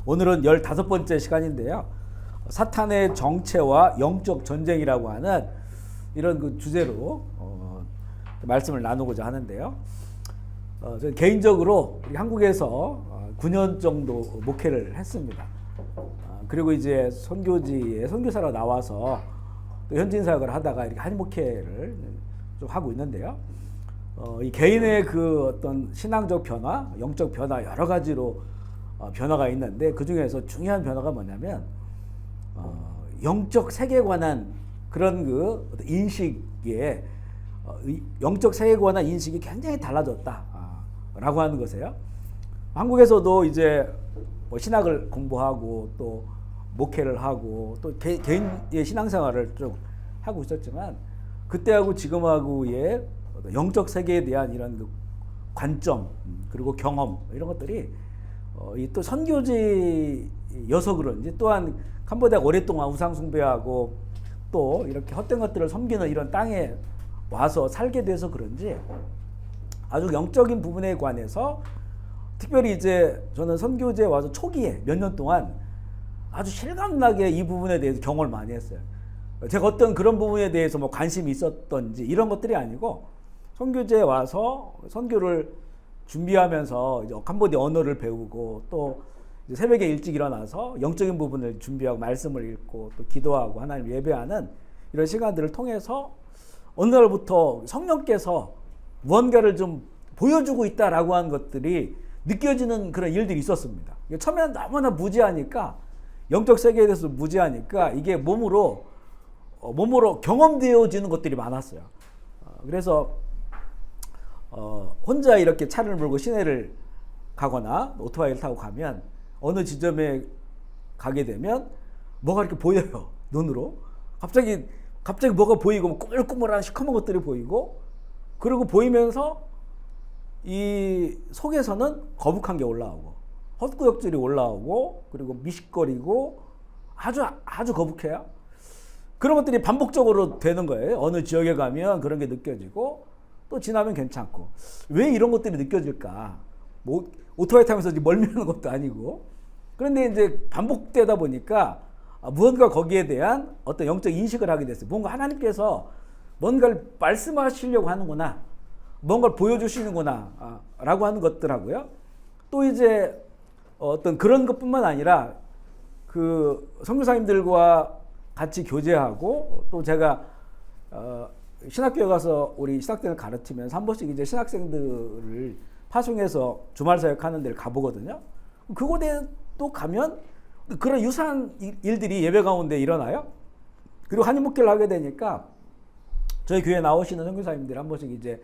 오늘은 15번째 시간인데요. 사탄의 정체와 영적 전쟁이라고 하는 이런 그 주제로 말씀을 나누고자 하는데요. 저는 개인적으로 우리 한국에서 9년 정도 목회를 했습니다. 그리고 이제 선교지에 선교사로 나와서 또 현지인 사역을 하다가 이렇게 한인 목회를 좀 하고 있는데요. 이 개인의 그 어떤 신앙적 변화, 영적 변화 여러 가지로 변화가 있는데 그 중에서 중요한 변화가 뭐냐면 영적 세계에 관한 그런 그 인식에 영적 세계에 관한 인식이 굉장히 달라졌다라고 하는 것이에요. 한국에서도 이제 뭐 신학을 공부하고 또 목회를 하고 또 개인의 신앙생활을 좀 하고 있었지만 그때하고 지금하고의 영적 세계에 대한 이런 그 관점 그리고 경험 이런 것들이 또 선교지여서 그런지 또한 캄보디아가 오랫동안 우상 숭배하고 또 이렇게 헛된 것들을 섬기는 이런 땅에 와서 살게 돼서 그런지 아주 영적인 부분에 관해서 특별히 이제 저는 선교지에 와서 초기에 몇 년 동안 아주 실감나게 이 부분에 대해서 경험을 많이 했어요. 제가 어떤 그런 부분에 대해서 뭐 관심이 있었던지 이런 것들이 아니고 선교지에 와서 선교를 준비하면서 이제 캄보디아 언어를 배우고 또 이제 새벽에 일찍 일어나서 영적인 부분을 준비하고 말씀을 읽고 또 기도하고 하나님 예배하는 이런 시간들을 통해서 어느 날부터 성령께서 무언가를 좀 보여주고 있다라고 하는 것들이 느껴지는 그런 일들이 있었습니다. 처음에는 너무나 무지하니까 영적 세계에 대해서 무지하니까 이게 몸으로 경험되어지는 것들이 많았어요. 그래서 혼자 이렇게 차를 몰고 시내를 가거나 오토바이를 타고 가면 어느 지점에 가게 되면 뭐가 이렇게 보여요. 눈으로. 갑자기 뭐가 보이고 꾸물꾸물한 시커먼 것들이 보이고 그리고 보이면서 이 속에서는 거북한 게 올라오고 헛구역질이 올라오고 그리고 미식거리고 아주 거북해요. 그런 것들이 반복적으로 되는 거예요. 어느 지역에 가면 그런 게 느껴지고 또 지나면 괜찮고. 왜 이런 것들이 느껴질까? 뭐 오토바이 타면서 멀미하는 것도 아니고. 그런데 이제 반복되다 보니까 무언가 거기에 대한 어떤 영적 인식을 하게 됐어요. 뭔가 하나님께서 뭔가를 말씀하시려고 하는구나. 뭔가를 보여주시는구나. 라고 하는 것들하고요. 또 이제 어떤 그런 것뿐만 아니라 그 선교사님들과 같이 교제하고 또 제가 신학교에 가서 우리 신학생을 가르치면서 한 번씩 이제 신학생들을 파송해서 주말 사역하는 데를 가보거든요. 그곳에 또 가면 그런 유사한 일들이 예배 가운데 일어나요. 그리고 한인 목회를 하게 되니까 저희 교회 나오시는 선교사님들이 한 번씩 이제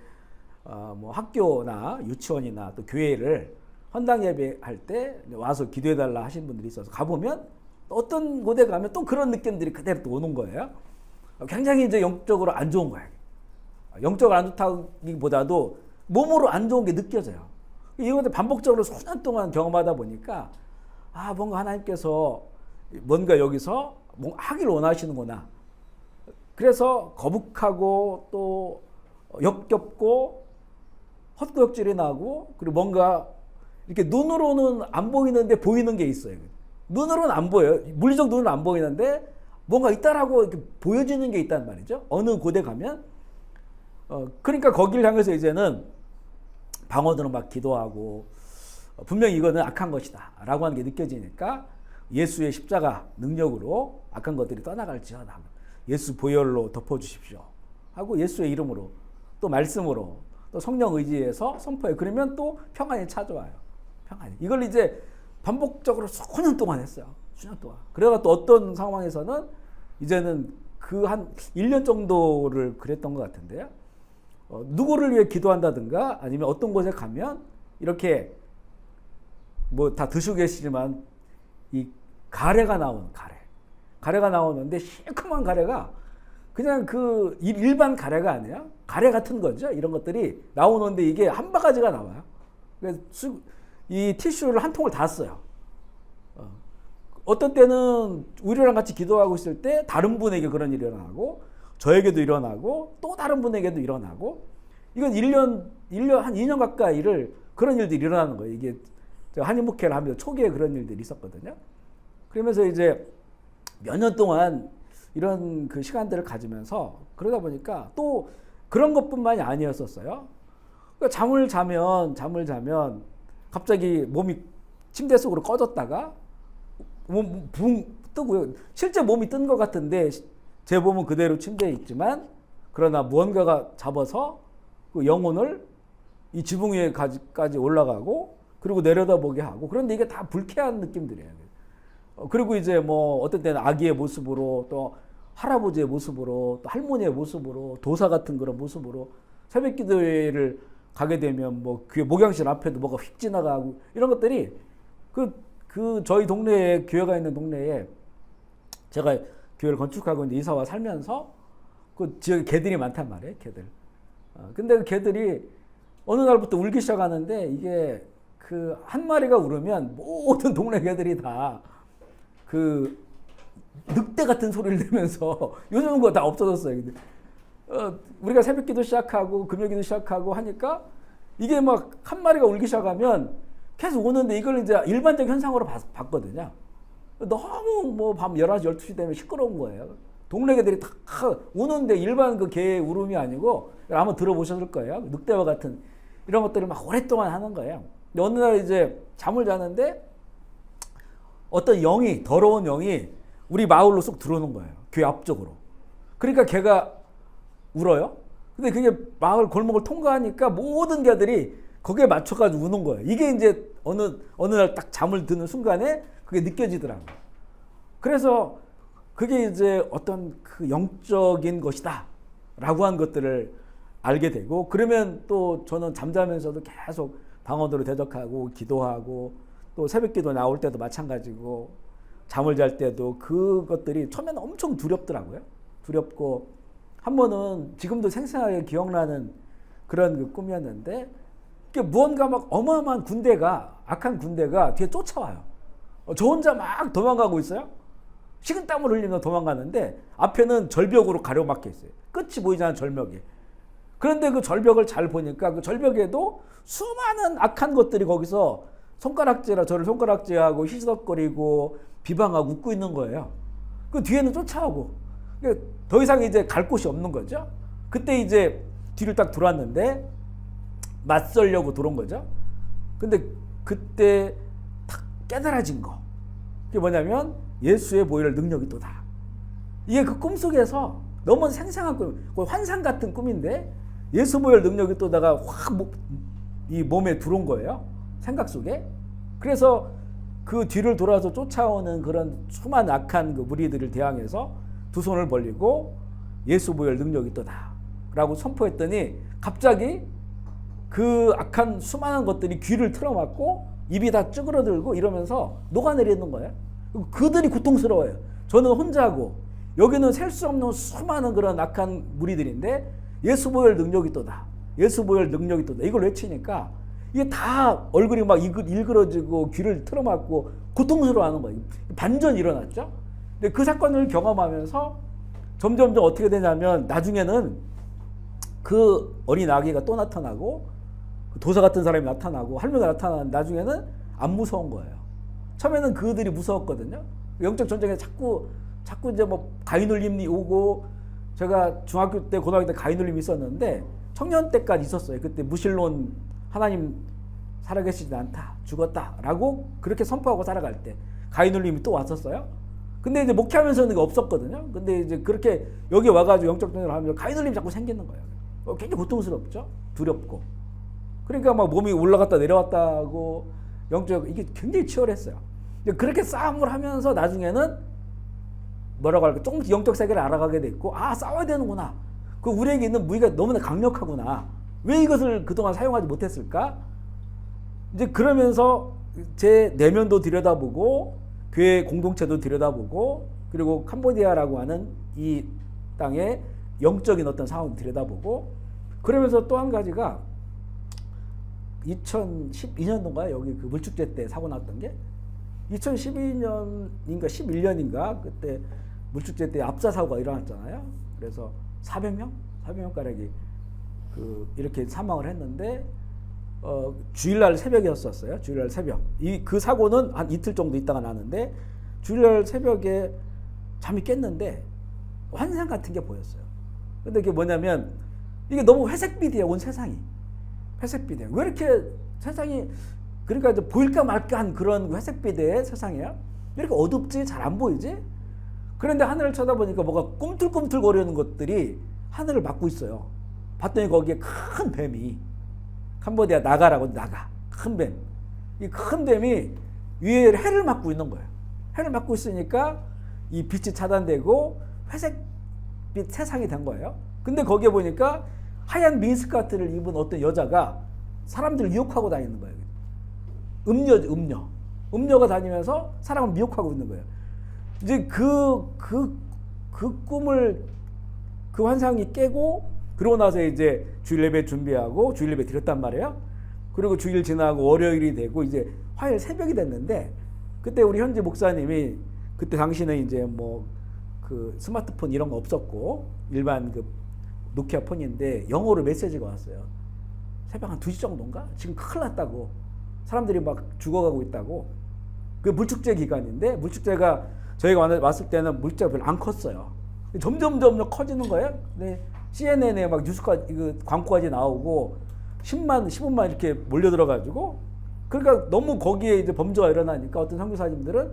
뭐 학교나 유치원이나 또 교회를 헌당 예배할 때 와서 기도해달라 하신 분들이 있어서 가보면 어떤 곳에 가면 또 그런 느낌들이 그대로 또 오는 거예요. 굉장히 이제 영적으로 안 좋은 거예요. 영적으로 안 좋다기보다도 몸으로 안 좋은 게 느껴져요. 이것을 반복적으로 수년 동안 경험하다 보니까 뭔가 하나님께서 뭔가 여기서 뭔가 하길 원하시는구나. 그래서 거북하고 또 역겹고 헛구역질이 나고 그리고 뭔가 이렇게 눈으로는 안 보이는데 보이는 게 있어요. 눈으로는 안 보여요. 물리적 눈으로는 안 보이는데 뭔가 있다라고 이렇게 보여지는 게 있단 말이죠. 어느 곳에 가면. 그러니까 거기를 향해서 이제는 방언으로 막 기도하고 분명히 이거는 악한 것이다 라고 하는 게 느껴지니까 예수의 십자가 능력으로 악한 것들이 떠나갈지어다. 예수 보혈로 덮어주십시오 하고 예수의 이름으로 또 말씀으로 또 성령 의지에서 선포해. 그러면 또 평안이 찾아와요. 평안이. 이걸 이제 반복적으로 수년 동안 했어요. 수년 동안. 그래가 또 어떤 상황에서는 이제는 그 한 1년 정도를 그랬던 것 같은데요. 누구를 위해 기도한다든가 아니면 어떤 곳에 가면 이렇게 뭐 다 드시고 계시지만 이 가래가 나오는데 시큼한 가래가 그냥 그 일반 가래가 아니야. 가래 같은 거죠. 이런 것들이 나오는데 이게 한 바가지가 나와요. 그래서 이 티슈를 한 통을 다 써요. 어떤 때는 우리랑 같이 기도하고 있을 때 다른 분에게 그런 일이 일어나고 저에게도 일어나고 또 다른 분에게도 일어나고 이건 1년 한 2년 가까이를 그런 일들이 일어나는 거예요. 이게 제가 한인 목회를 하면서 초기에 그런 일들이 있었거든요. 그러면서 이제 몇 년 동안 이런 그 시간들을 가지면서 그러다 보니까 또 그런 것뿐만이 아니었었어요. 그러니까 잠을 자면 갑자기 몸이 침대 속으로 꺼졌다가 붕 뜨고요. 실제 몸이 뜬 것 같은데 제 몸은 그대로 침대에 있지만 그러나 무언가가 잡아서 그 영혼을 이 지붕 위에까지 올라가고 그리고 내려다보게 하고 그런데 이게 다 불쾌한 느낌들이에요. 그리고 이제 뭐 어떤 때는 아기의 모습으로 또 할아버지의 모습으로 또 할머니의 모습으로 도사 같은 그런 모습으로 새벽 기도회를 가게 되면 뭐 교회 목양실 앞에도 뭐가 휙 지나가고 이런 것들이 그 저희 동네에 교회가 있는 동네에 제가 교회를 건축하고 이제 이사와 살면서 그 지역에 개들이 많단 말이에요, 개들. 근데 그 개들이 어느 날부터 울기 시작하는데 이게 그 한 마리가 울으면 모든 동네 개들이 다 그 늑대 같은 소리를 내면서 요즘은 그거 다 없어졌어요. 근데 우리가 새벽기도 시작하고 금요기도 시작하고 하니까 이게 막 한 마리가 울기 시작하면 계속 오는데 이걸 이제 일반적 현상으로 봤거든요. 너무 뭐 밤 11시, 12시 되면 시끄러운 거예요. 동네 개들이 다 우는데 일반 그 개의 울음이 아니고 한번 들어보셨을 거예요. 늑대와 같은 이런 것들을 막 오랫동안 하는 거예요. 근데 어느 날 이제 잠을 자는데 어떤 영이, 더러운 영이 우리 마을로 쏙 들어오는 거예요. 교회 앞쪽으로. 그러니까 걔가 울어요. 근데 그게 마을 골목을 통과하니까 모든 개들이 거기에 맞춰가지고 우는 거예요. 이게 이제 어느 날 딱 잠을 드는 순간에 그게 느껴지더라고요. 그래서 그게 이제 어떤 그 영적인 것이다 라고 한 것들을 알게 되고 그러면 또 저는 잠자면서도 계속 방언으로 대적하고 기도하고 또 새벽기도 나올 때도 마찬가지고 잠을 잘 때도 그것들이 처음에는 엄청 두렵더라고요. 두렵고 한 번은 지금도 생생하게 기억나는 그런 그 꿈이었는데 무언가 막 어마어마한 군대가 악한 군대가 뒤에 쫓아와요. 저 혼자 막 도망가고 있어요. 식은땀을 흘리면서 도망가는데 앞에는 절벽으로 가로막혀 있어요. 끝이 보이지 않는 절벽이. 그런데 그 절벽을 잘 보니까 그 절벽에도 수많은 악한 것들이 거기서 저를 손가락질하고 희석거리고 비방하고 웃고 있는 거예요. 그 뒤에는 쫓아오고 더 이상 이제 갈 곳이 없는 거죠. 그때 이제 뒤를 딱 돌았는데 맞설려고 들어온 거죠. 근데 그때 딱 깨달아진 거. 그게 뭐냐면 예수의 보혈 능력이 또다. 이게 그 꿈속에서 너무 생생한 꿈, 환상 같은 꿈인데 예수 보혈 능력이 또다가 확 이 몸에 들어온 거예요. 생각 속에. 그래서 그 뒤를 돌아서 쫓아오는 그런 수많은 악한 그 무리들을 대항해서 두 손을 벌리고 예수 보혈 능력이 또다 라고 선포했더니 갑자기 그 악한 수많은 것들이 귀를 틀어막고 입이 다 쭈그러들고 이러면서 녹아내리는 거예요. 그들이 고통스러워요. 저는 혼자고 여기는 셀 수 없는 수많은 그런 악한 무리들인데 예수 보혈 능력이 또다. 예수 보혈 능력이 또다. 이걸 외치니까 이게 다 얼굴이 막 일그러지고 귀를 틀어막고 고통스러워하는 거예요. 반전이 일어났죠. 근데 그 사건을 경험하면서 점점 어떻게 되냐면 나중에는 그 어린 아기가 또 나타나고 도사 같은 사람이 나타나고 할머니가 나타나는 나중에는 안 무서운 거예요. 처음에는 그들이 무서웠거든요. 영적 전쟁에 자꾸 이제 뭐 가위눌림이 오고 제가 중학교 때 고등학교 때 가위눌림이 있었는데 청년 때까지 있었어요. 그때 무신론 하나님 살아계시지 않다 죽었다라고 그렇게 선포하고 살아갈 때 가위눌림이 또 왔었어요. 근데 이제 목회하면서는 그게 없었거든요. 근데 이제 그렇게 여기 와가지고 영적 전쟁을 하면서 가위눌림이 자꾸 생기는 거예요. 굉장히 고통스럽죠. 두렵고. 그러니까 막 몸이 올라갔다 내려왔다고 영적 이게 굉장히 치열했어요. 그렇게 싸움을 하면서 나중에는 뭐라고 할까 조금씩 영적 세계를 알아가게 됐고 싸워야 되는구나. 그 우리에게 있는 무기가 너무나 강력하구나. 왜 이것을 그동안 사용하지 못했을까? 이제 그러면서 제 내면도 들여다보고 교회 공동체도 들여다보고 그리고 캄보디아라고 하는 이 땅의 영적인 어떤 상황도 들여다보고 그러면서 또 한 가지가 2012년도인가요? 여기 그 물축제 때 사고 났던 게 2012년인가 11년인가 그때 물축제 때 압사 사고가 일어났잖아요. 그래서 400명 가량이 그 이렇게 사망을 했는데 주일날 새벽이었었어요. 주일날 새벽. 그 사고는 한 이틀 정도 있다가 나는데 주일날 새벽에 잠이 깼는데 환상 같은 게 보였어요. 근데 이게 뭐냐면 이게 너무 회색빛이에요. 온 세상이. 회색빛이에요. 왜 이렇게 세상이 그러니까 이제 보일까 말까 한 그런 회색빛의 세상이야. 이렇게 어둡지? 잘 안 보이지? 그런데 하늘을 쳐다보니까 뭐가 꿈틀꿈틀 거리는 것들이 하늘을 막고 있어요. 봤더니 거기에 큰 뱀이 캄보디아 나가라고 나가. 큰 뱀. 이 큰 뱀이 위에 해를 막고 있는 거예요. 해를 막고 있으니까 이 빛이 차단되고 회색빛 세상이 된 거예요. 근데 거기에 보니까 하얀 미니스커트를 입은 어떤 여자가 사람들을 유혹하고 다니는 거예요. 음녀가 다니면서 사람을 미혹하고 있는 거예요. 이제 그 꿈을, 그 환상이 깨고, 그러고 나서 이제 주일 예배 준비하고 주일 예배 드렸단 말이에요. 그리고 주일 지나고 월요일이 되고 이제 화요일 새벽이 됐는데, 그때 우리 현지 목사님이, 그때 당시는 이제 뭐 그 스마트폰 이런 거 없었고 일반 그 노키아 폰인데 영어로 메시지가 왔어요. 새벽 한 2시 정도인가? 지금 큰일 났다고. 사람들이 막 죽어가고 있다고. 그 물축제 기간인데, 물축제가 저희가 왔을 때는 물축제가 별로 안 컸어요. 점점 커지는 거예요. 근데 CNN에 막 뉴스까지, 광고까지 나오고 10만, 15만 이렇게 몰려들어가지고, 그러니까 너무 거기에 이제 범죄가 일어나니까 어떤 선교사님들은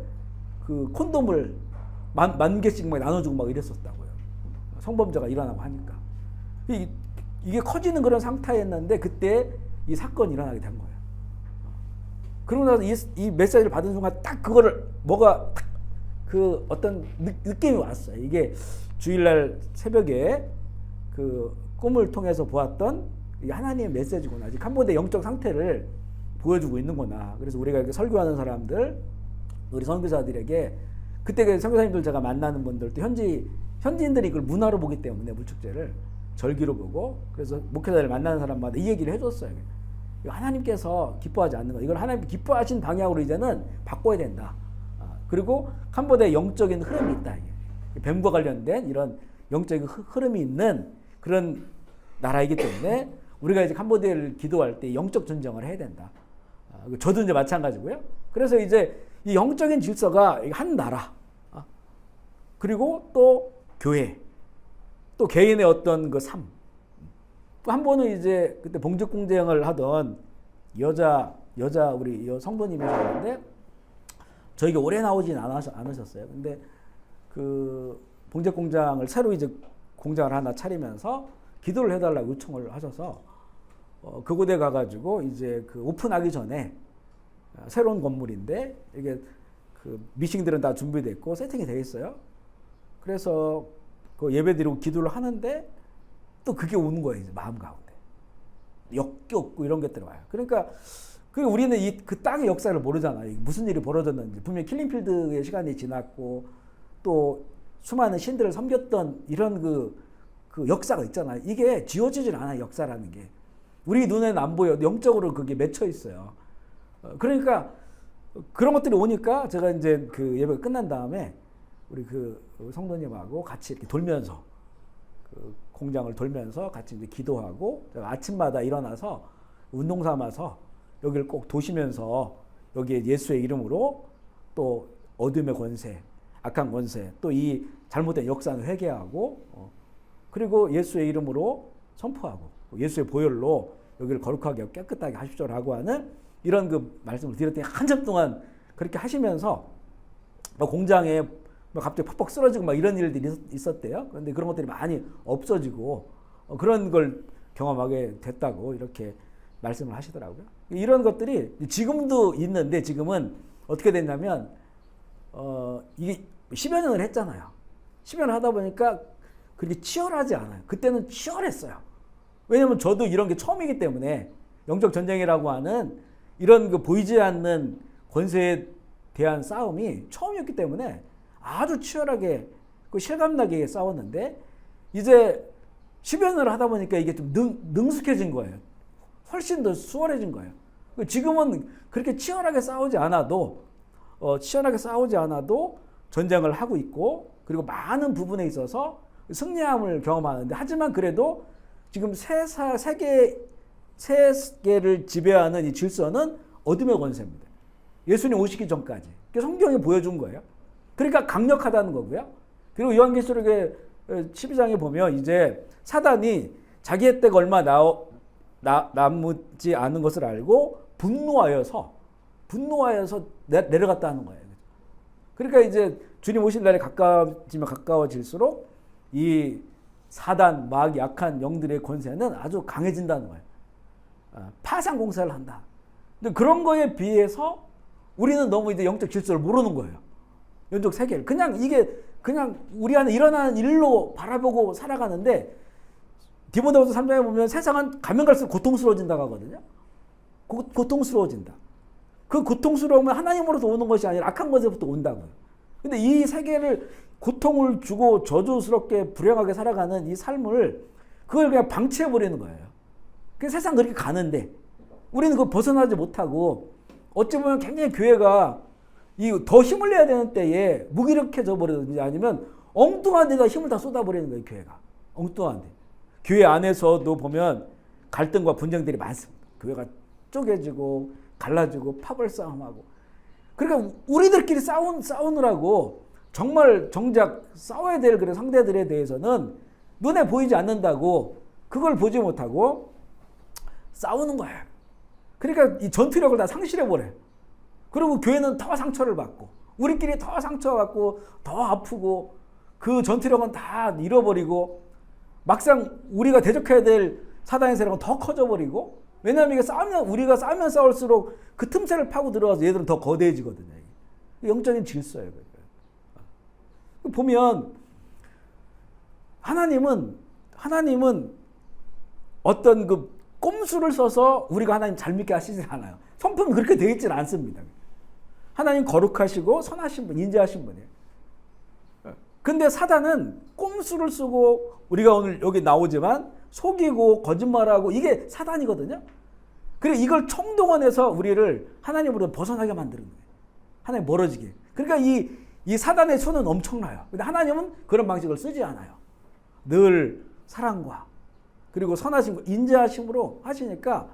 그 콘돔을 만 개씩 막 나눠주고 막 이랬었다고요. 성범죄가 일어나고 하니까. 이게 커지는 그런 상태였는데 그때 이 사건이 일어나게 된 거예요. 그러고 나서 이 메시지를 받은 순간 딱 그거를 뭐가 그 어떤 느낌이 왔어요. 이게 주일날 새벽에 그 꿈을 통해서 보았던 하나님의 메시지구나. 아직 캄보디아 영적 상태를 보여주고 있는구나. 그래서 우리가 이렇게 설교하는 사람들, 우리 선교사들에게, 그때 그 선교사님들 제가 만나는 분들도 현지인들이 이걸 문화로 보기 때문에 물축제를 절기로 보고, 그래서 목회자를 만나는 사람마다 이 얘기를 해줬어요. 하나님께서 기뻐하지 않는 거, 이걸 하나님 기뻐하신 방향으로 이제는 바꿔야 된다. 그리고 캄보디아에 영적인 흐름이 있다. 뱀과 관련된 이런 영적인 흐름이 있는 그런 나라이기 때문에 우리가 이제 캄보디아를 기도할 때 영적 전쟁을 해야 된다. 저도 이제 마찬가지고요. 그래서 이제 이 영적인 질서가 한 나라, 그리고 또 교회, 또 개인의 어떤 그 삶. 한 번은 이제 그때 봉직공장을 하던 여자 우리 성도님이셨는데, 저희가 오래 나오진 않으셨어요. 근데 그 봉직공장을 새로 이제 공장을 하나 차리면서 기도를 해달라고 요청을 하셔서 그곳에 가가지고 이제 그 오픈하기 전에, 새로운 건물인데 이게 그 미싱들은 다 준비됐고 세팅이 되어 있어요. 그래서 그 예배드리고 기도를 하는데 또 그게 오는 거예요. 이제 마음 가운데 역겹고 이런 게 들어와요. 그러니까 우리는 그 땅의 역사를 모르잖아요. 무슨 일이 벌어졌는지. 분명히 킬링필드의 시간이 지났고 또 수많은 신들을 섬겼던 이런 그 역사가 있잖아요. 이게 지워지질 않아요. 역사라는 게 우리 눈에는 안 보여. 영적으로 그게 맺혀 있어요. 그러니까 그런 것들이 오니까 제가 이제 그 예배가 끝난 다음에 우리 그 성도님하고 같이 이렇게 돌면서, 그 공장을 돌면서 같이 이제 기도하고, 제가 아침마다 일어나서 운동 삼아서 여기를 꼭 도시면서 여기에 예수의 이름으로 또 어둠의 권세, 악한 권세, 또 이 잘못된 역사는 회개하고, 그리고 예수의 이름으로 선포하고 예수의 보혈로 여기를 거룩하게 깨끗하게 하십시오라고 하는 이런 그 말씀을 드렸더니 한참 동안 그렇게 하시면서 공장에 갑자기 퍽퍽 쓰러지고 막 이런 일들이 있었대요. 그런데 그런 것들이 많이 없어지고 그런 걸 경험하게 됐다고 이렇게 말씀을 하시더라고요. 이런 것들이 지금도 있는데, 지금은 어떻게 됐냐면 이게 10여 년을 했잖아요. 10여 년 하다 보니까 그렇게 치열하지 않아요. 그때는 치열했어요. 왜냐면 저도 이런 게 처음이기 때문에, 영적 전쟁이라고 하는 이런 그 보이지 않는 권세에 대한 싸움이 처음이었기 때문에 아주 치열하게 그 실감나게 싸웠는데, 이제 10여 년을 하다 보니까 이게 좀 능숙해진 거예요. 훨씬 더 수월해진 거예요. 지금은 그렇게 치열하게 싸우지 않아도 전쟁을 하고 있고, 그리고 많은 부분에 있어서 승리함을 경험하는데, 하지만 그래도 지금 세계 세계를 지배하는 이 질서는 어둠의 권세입니다. 예수님 오시기 전까지. 성경이 보여준 거예요. 그러니까 강력하다는 거고요. 그리고 요한계시록의 12장에 보면 이제 사단이 자기의 때가 얼마 남지 않은 것을 알고 분노하여서 내려갔다 하는 거예요. 그러니까 이제 주님 오실 날이 가까워지면 가까워질수록 이 사단, 마귀, 약한 영들의 권세는 아주 강해진다는 거예요. 파상 공사를 한다. 근데 그런 거에 비해서 우리는 너무 이제 영적 질서를 모르는 거예요. 영적 세계를. 그냥 우리 안에 일어나는 일로 바라보고 살아가는데 디모데후서 3장에 보면 세상은 가면 갈수록 고통스러워진다고 하거든요. 고통스러워진다. 그 고통스러움은 하나님으로부터 오는 것이 아니라 악한 것에부터 온다고요. 근데 이 세계를 고통을 주고 저주스럽게 불행하게 살아가는 이 삶을 그걸 그냥 방치해버리는 거예요. 그 세상 그렇게 가는데 우리는 그거 벗어나지 못하고 어찌 보면 굉장히 교회가 더 힘을 내야 되는 때에 무기력해져 버리든지 아니면 엉뚱한 데다 힘을 다 쏟아버리는 거예요. 교회가. 엉뚱한 데. 교회 안에서도 보면 갈등과 분쟁들이 많습니다. 교회가 쪼개지고 갈라지고 파벌 싸움하고. 그러니까 우리들끼리 싸우느라고 정말 정작 싸워야 될 그런 상대들에 대해서는 눈에 보이지 않는다고 그걸 보지 못하고 싸우는 거예요. 그러니까 이 전투력을 다 상실해버려요. 그리고 교회는 더 상처를 받고 우리끼리 더 상처받고 더 아프고 그 전투력은 다 잃어버리고 막상 우리가 대적해야 될 사단의 세력은 더 커져버리고 왜냐하면 우리가 싸우면 싸울수록 그 틈새를 파고 들어가서 얘들은 더 거대해지거든요. 영적인 질서예요. 보면 하나님은 어떤 그 꼼수를 써서 우리가 하나님 잘 믿게 하시지 않아요. 성품이 그렇게 되어 있지는 않습니다. 하나님 거룩하시고 선하신 분, 인자하신 분이에요. 근데 사단은 꼼수를 쓰고 우리가 오늘 여기 나오지만 속이고 거짓말하고 이게 사단이거든요. 그래 이걸 총동원해서 우리를 하나님으로 벗어나게 만드는 거예요. 하나님 멀어지게. 그러니까 이 사단의 손은 엄청나요. 근데 하나님은 그런 방식을 쓰지 않아요. 늘 사랑과 그리고 선하심과 인자하심으로 하시니까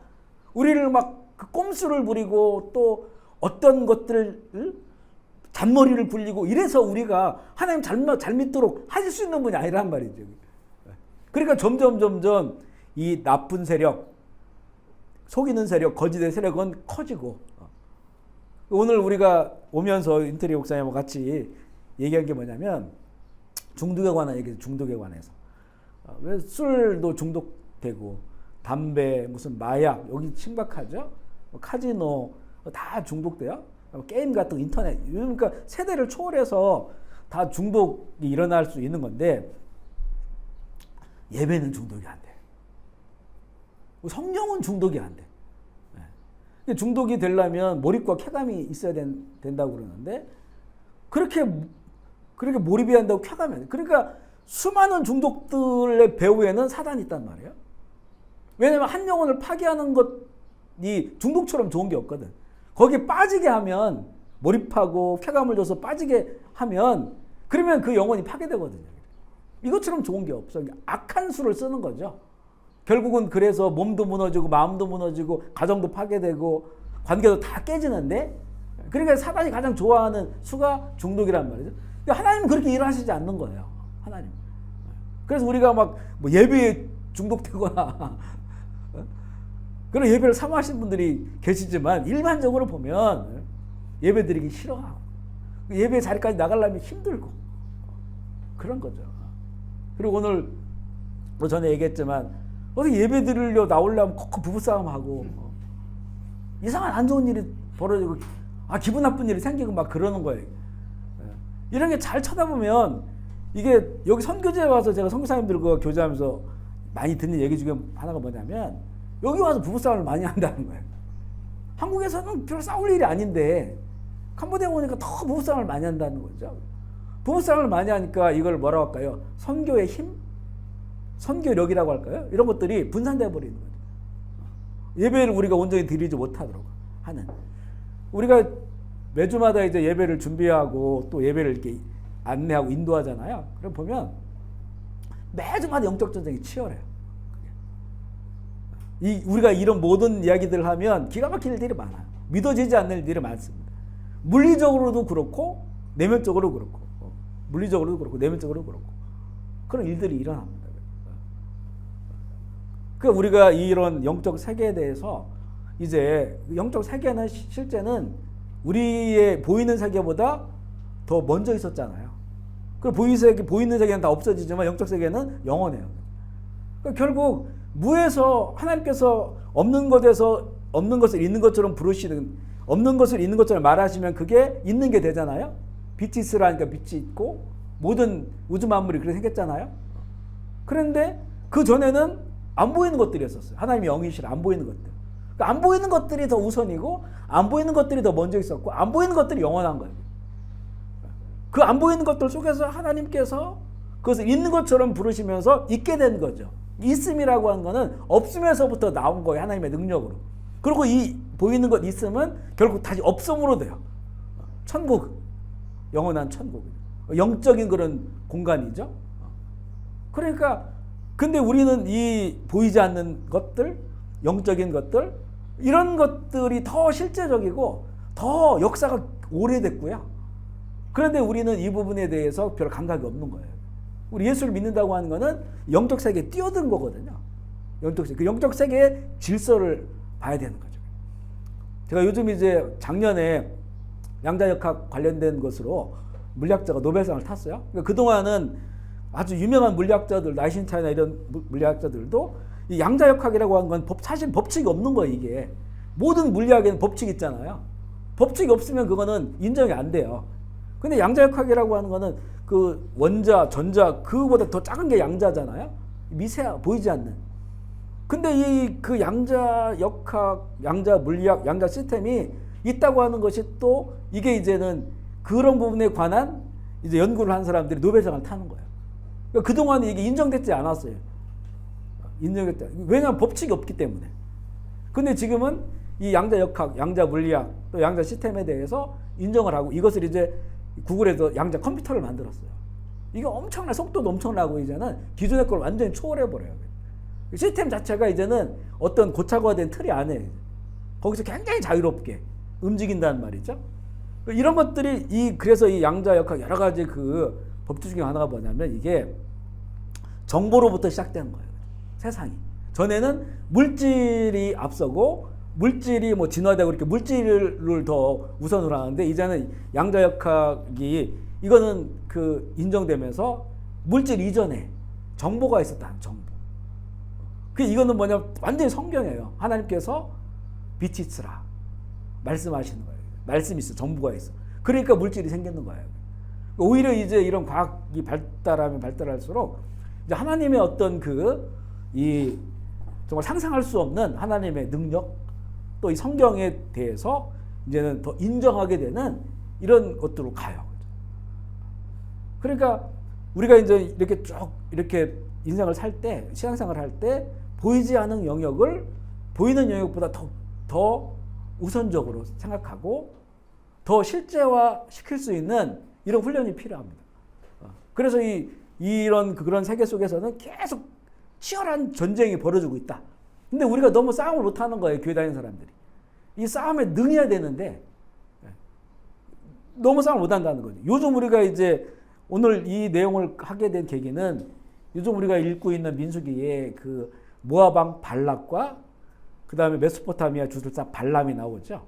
우리를 막 그 꼼수를 부리고 또 어떤 것들을 잔머리를 굴리고 이래서 우리가 하나님 잘 믿도록 하실 수 있는 분이 아니란 말이죠. 그러니까 점점 이 나쁜 세력, 속이는 세력, 거짓의 세력은 커지고 오늘 우리가 오면서 인테리어 목사님과 같이 얘기한 게 뭐냐면 중독에 관한 얘기죠. 중독에 관해서. 왜 술도 중독되고 담배, 무슨 마약 여기 심각하죠. 카지노 다 중독돼요. 게임 같은 거, 인터넷 그러니까 세대를 초월해서 다 중독이 일어날 수 있는 건데 예배는 중독이 안 돼. 성령은 중독이 안 돼. 중독이 되려면 몰입과 쾌감이 있어야 된다고 그러는데 그렇게 몰입해야 한다고 쾌감이 안 돼. 그러니까 수많은 중독들의 배후에는 사단이 있단 말이에요. 왜냐하면 한 영혼을 파괴하는 것이 중독처럼 좋은 게 없거든. 거기에 빠지게 하면 몰입하고 쾌감을 줘서 빠지게 하면 그러면 그 영혼이 파괴되거든요. 이것처럼 좋은 게 없어. 악한 수를 쓰는 거죠. 결국은 그래서 몸도 무너지고 마음도 무너지고 가정도 파괴되고 관계도 다 깨지는데 그러니까 사단이 가장 좋아하는 수가 중독이란 말이죠. 근데 하나님은 그렇게 일하시지 않는 거예요. 하나님. 그래서 우리가 막 뭐 예배에 중독되거나 그런 예배를 사모하시는 분들이 계시지만 일반적으로 보면 예배 드리기 싫어하고 예배 자리까지 나가려면 힘들고 그런 거죠. 그리고 오늘 뭐 전에 얘기했지만 어디 예배 드리려 나오려면 꼭 부부싸움하고 이상한 안 좋은 일이 벌어지고 기분 나쁜 일이 생기고 막 그러는 거예요. 이런 게 잘 쳐다보면 이게 여기 선교지에 와서 제가 선교사님들과 교제하면서 많이 듣는 얘기 중에 하나가 뭐냐면 여기 와서 부부싸움을 많이 한다는 거예요. 한국에서는 별로 싸울 일이 아닌데 캄보디아 오니까 더 부부싸움을 많이 한다는 거죠. 부부싸움을 많이 하니까 이걸 뭐라고 할까요? 선교의 힘? 선교력이라고 할까요? 이런 것들이 분산되어 버리는 거죠. 예배를 우리가 온전히 드리지 못하도록 하는. 우리가 매주마다 이제 예배를 준비하고 또 예배를 이렇게 안내하고 인도하잖아요. 그럼 보면 매주마다 영적 전쟁이 치열해요. 우리가 이런 모든 이야기들을 하면 기가 막힐 일들이 많아요. 믿어지지 않는 일들이 많습니다. 물리적으로도 그렇고 내면적으로 그렇고 물리적으로도 그렇고 내면적으로도 그렇고 그런 일들이 일어납니다. 그러니까 우리가 이런 영적 세계에 대해서 이제 영적 세계는 실제는 우리의 보이는 세계보다 더 먼저 있었잖아요. 그 보이는 세계는 다 없어지지만 영적 세계는 영원해요. 그러니까 결국 무에서 하나님께서 없는 것에서 없는 것을 있는 것처럼 부르시는, 없는 것을 있는 것처럼 말하시면 그게 있는 게 되잖아요. 빛이 있으라니까 빛이 있고 모든 우주 만물이 그렇게 생겼잖아요. 그런데 그 전에는 안 보이는 것들이었었어요. 하나님이 영이시라 안 보이는 것들. 그러니까 안 보이는 것들이 더 우선이고 안 보이는 것들이 더 먼저 있었고 안 보이는 것들이 영원한 거예요. 그 안 보이는 것들 속에서 하나님께서 그것을 있는 것처럼 부르시면서 있게 된 거죠. 있음이라고 하는 거는 없음에서부터 나온 거예요. 하나님의 능력으로. 그리고 이 보이는 것 있음은 결국 다시 없음으로 돼요. 천국, 영원한 천국, 영적인 그런 공간이죠. 그러니까 근데 우리는 이 보이지 않는 것들, 영적인 것들, 이런 것들이 더 실제적이고 더 역사가 오래됐고요. 그런데 우리는 이 부분에 대해서 별 감각이 없는 거예요. 우리 예수를 믿는다고 하는 거는 영적 세계에 뛰어든 거거든요. 영적 세계, 그 영적 세계의 질서를 봐야 되는 거죠. 제가 요즘 이제 작년에 양자역학 관련된 것으로 물리학자가 노벨상을 탔어요. 그러니까 그동안은 아주 유명한 물리학자들, 아인슈타인이나 이런 물리학자들도 이 양자역학이라고 하는 건 사실 법칙이 없는 거예요, 이게. 모든 물리학에는 법칙이 있잖아요. 법칙이 없으면 그거는 인정이 안 돼요. 근데 양자역학이라고 하는 거는 그 원자, 전자, 그거보다 더 작은 게 양자잖아요. 미세하, 보이지 않는. 근데 이 그 양자역학, 양자물리학, 양자 시스템이 있다고 하는 것이 또 이게 이제는 그런 부분에 관한 이제 연구를 한 사람들이 노벨상을 타는 거예요. 그러니까 그동안 이게 인정되지 않았어요. 인정됐다. 왜냐하면 법칙이 없기 때문에. 근데 지금은 이 양자역학, 양자물리학, 또 양자 시스템에 대해서 인정을 하고 이것을 이제 구글에서 양자 컴퓨터를 만들었어요. 이게 엄청나, 속도도 엄청나고 이제는 기존의 걸 완전히 초월해버려요. 시스템 자체가 이제는 어떤 고착화된 틀이 안에 거기서 굉장히 자유롭게 움직인다는 말이죠. 이런 것들이 그래서 이 양자역학 여러 가지 그 법칙 중에 하나가 뭐냐면 이게 정보로부터 시작되는 거예요. 세상이. 전에는 물질이 앞서고 물질이 뭐 진화되고 이렇게 물질을 더 우선으로 하는데 이제는 양자역학이 이거는 그 인정되면서 물질 이전에 정보가 있었다. 정보. 그 이거는 뭐냐 완전히 성경이에요. 하나님께서 빛이 있으라 말씀하시는 거예요. 말씀이 있어. 정보가 있어. 그러니까 물질이 생기는 거예요. 오히려 이제 이런 과학이 발달하면 발달할수록 이제 하나님의 어떤 이 정말 상상할 수 없는 하나님의 능력 또 이 성경에 대해서 이제는 더 인정하게 되는 이런 것들로 가요. 그러니까 우리가 이제 이렇게 쭉 이렇게 인생을 살 때, 신앙생활을 할 때 보이지 않은 영역을 보이는 영역보다 더 우선적으로 생각하고 더 실제화 시킬 수 있는 이런 훈련이 필요합니다. 그래서 이런 그런 세계 속에서는 계속 치열한 전쟁이 벌어지고 있다. 근데 우리가 너무 싸움을 못하는 거예요. 교회 다니는 사람들이. 이 싸움에 능해야 되는데 너무 싸움을 못한다는 거죠. 요즘 우리가 이제 오늘 이 내용을 하게 된 계기는 요즘 우리가 읽고 있는 민수기에 그 모압 왕 발락과 그 다음에 메소포타미아 주술사 발람이 나오죠.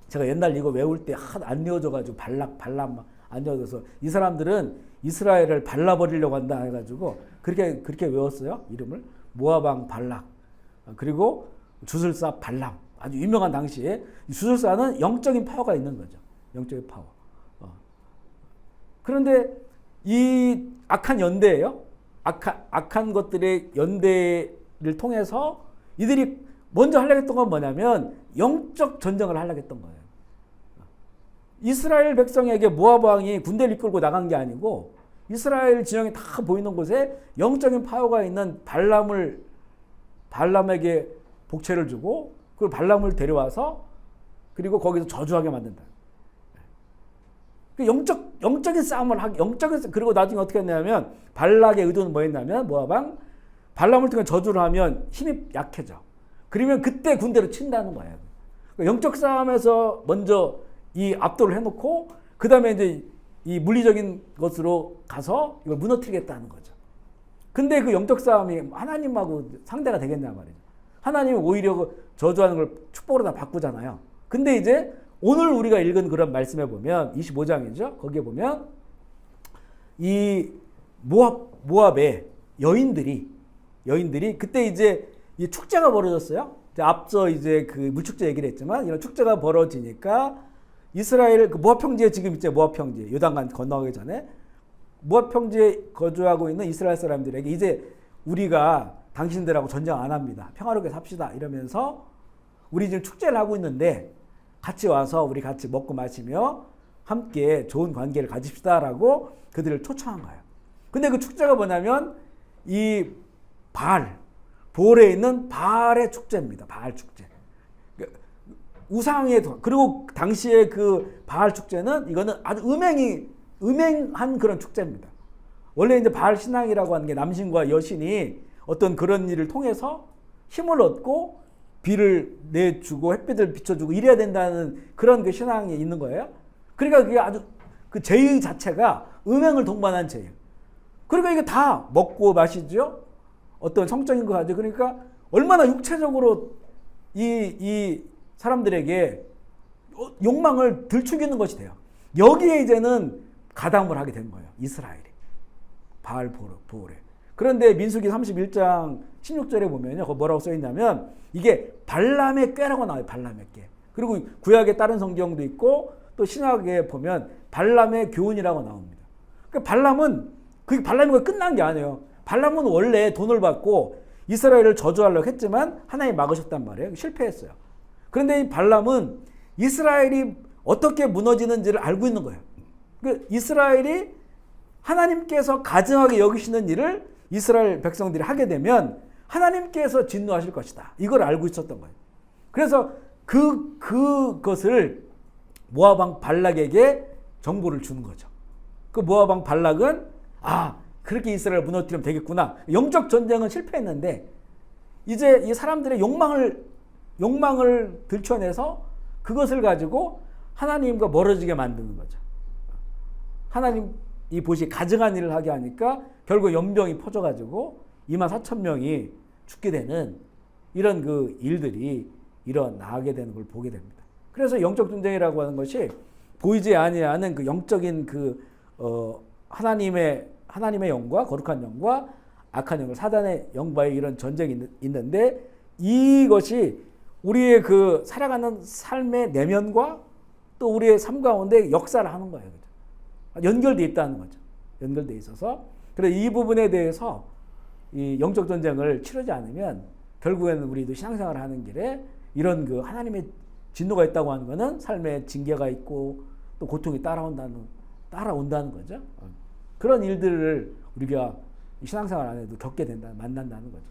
제가 옛날 이거 외울 때 안 외워져가지고 발람 안 외워져서 이 사람들은 이스라엘을 발라버리려고 한다 해가지고 그렇게 외웠어요. 이름을 모압 왕 발락 그리고 주술사 발람 아주 유명한 당시에 주술사는 영적인 파워가 있는 거죠. 영적인 파워. 그런데 이 악한 연대예요. 악한 것들의 연대를 통해서 이들이 먼저 하려고 했던 건 뭐냐면 영적 전쟁을 하려고 했던 거예요. 이스라엘 백성에게 모압 왕이 군대를 이끌고 나간 게 아니고 이스라엘 진영이 다 보이는 곳에 영적인 파워가 있는 발람에게 복채를 주고 그걸 발람을 데려와서 그리고 거기서 저주하게 만든다. 영적인 싸움을 그리고 나중에 어떻게 했냐면 발락의 의도는 뭐였냐면 모압 왕 발람을 통해 저주를 하면 힘이 약해져. 그러면 그때 군대로 친다는 거예요. 영적 싸움에서 먼저 이 압도를 해놓고 그 다음에 이제 이 물리적인 것으로 가서 이걸 무너뜨리겠다는 거죠. 근데 그 영적 싸움이 하나님하고 상대가 되겠냐 말이죠. 하나님이 오히려 그 저주하는 걸 축복으로 다 바꾸잖아요. 근데 이제 오늘 우리가 읽은 그런 말씀에 보면 25장이죠. 거기에 보면 이 모압의 여인들이 그때 이제 이 축제가 벌어졌어요. 앞서 이제 그 물축제 얘기를 했지만 이런 축제가 벌어지니까 이스라엘 그 모압 평지에 지금 있죠. 모압 평지 요단강 건너가기 전에 모압 평지에 거주하고 있는 이스라엘 사람들에게 이제 우리가 당신들하고 전쟁 안 합니다. 평화롭게 삽시다 이러면서 우리 지금 축제를 하고 있는데 같이 와서 우리 같이 먹고 마시며 함께 좋은 관계를 가집시다라고 그들을 초청한 거예요. 근데 그 축제가 뭐냐면 이 볼에 있는 바알의 축제입니다. 바알 축제. 우상의 그리고 당시에 그 바알 축제는 이거는 아주 음행한 그런 축제입니다. 원래 이제 바알 신앙이라고 하는 게 남신과 여신이 어떤 그런 일을 통해서 힘을 얻고 비를 내주고 햇빛을 비춰주고 이래야 된다는 그런 그 신앙이 있는 거예요. 그러니까 그게 아주 그 죄의 자체가 음행을 동반한 죄예요. 그러니까 이게 다 먹고 마시죠. 어떤 성적인 거 가지고 그러니까 얼마나 육체적으로 이 사람들에게 욕망을 들추기는 것이 돼요. 여기에 이제는 가담을 하게 된 거예요. 이스라엘이. 바알 보올에. 그런데 민수기 31장 16절에 보면요. 거기 뭐라고 써 있냐면 이게 발람의 꾀라고 나와요. 발람의 꾀. 그리고 구약에 다른 성경도 있고 또 신약에 보면 발람의 교훈이라고 나옵니다. 그러니까 발람이 끝난 게 아니에요. 발람은 원래 돈을 받고 이스라엘을 저주하려고 했지만 하나님이 막으셨단 말이에요. 실패했어요. 그런데 이 발람은 이스라엘이 어떻게 무너지는지를 알고 있는 거예요. 그러니까 이스라엘이 하나님께서 가증하게 여기시는 일을 이스라엘 백성들이 하게 되면 하나님께서 진노하실 것이다. 이걸 알고 있었던 거예요. 그래서 그것을 모압 왕 발락에게 정보를 주는 거죠. 그 모압 왕 발락은 그렇게 이스라엘을 무너뜨리면 되겠구나. 영적 전쟁은 실패했는데 이제 이 사람들의 욕망을 들춰내서 그것을 가지고 하나님과 멀어지게 만드는 거죠. 하나님 이 보시 가증한 일을 하게 하니까 결국 연병이 퍼져가지고 24,000명이 죽게 되는 이런 그 일들이 일어나게 되는 걸 보게 됩니다. 그래서 영적 전쟁이라고 하는 것이 보이지 아니하는 그 영적인 하나님의 영과 거룩한 영과 악한 영과 사단의 영과의 이런 전쟁이 있는데 이것이 우리의 그 살아가는 삶의 내면과 또 우리의 삶 가운데 역사를 하는 거예요. 연결되어 있다는 거죠. 연결되어 있어서 그래서 이 부분에 대해서 이 영적 전쟁을 치르지 않으면 결국에는 우리도 신앙생활을 하는 길에 이런 그 하나님의 진노가 있다고 하는 거는 삶의 징계가 있고 또 고통이 따라온다는 거죠. 그런 일들을 우리가 신앙생활 안에도 겪게 된다, 만난다는 거죠.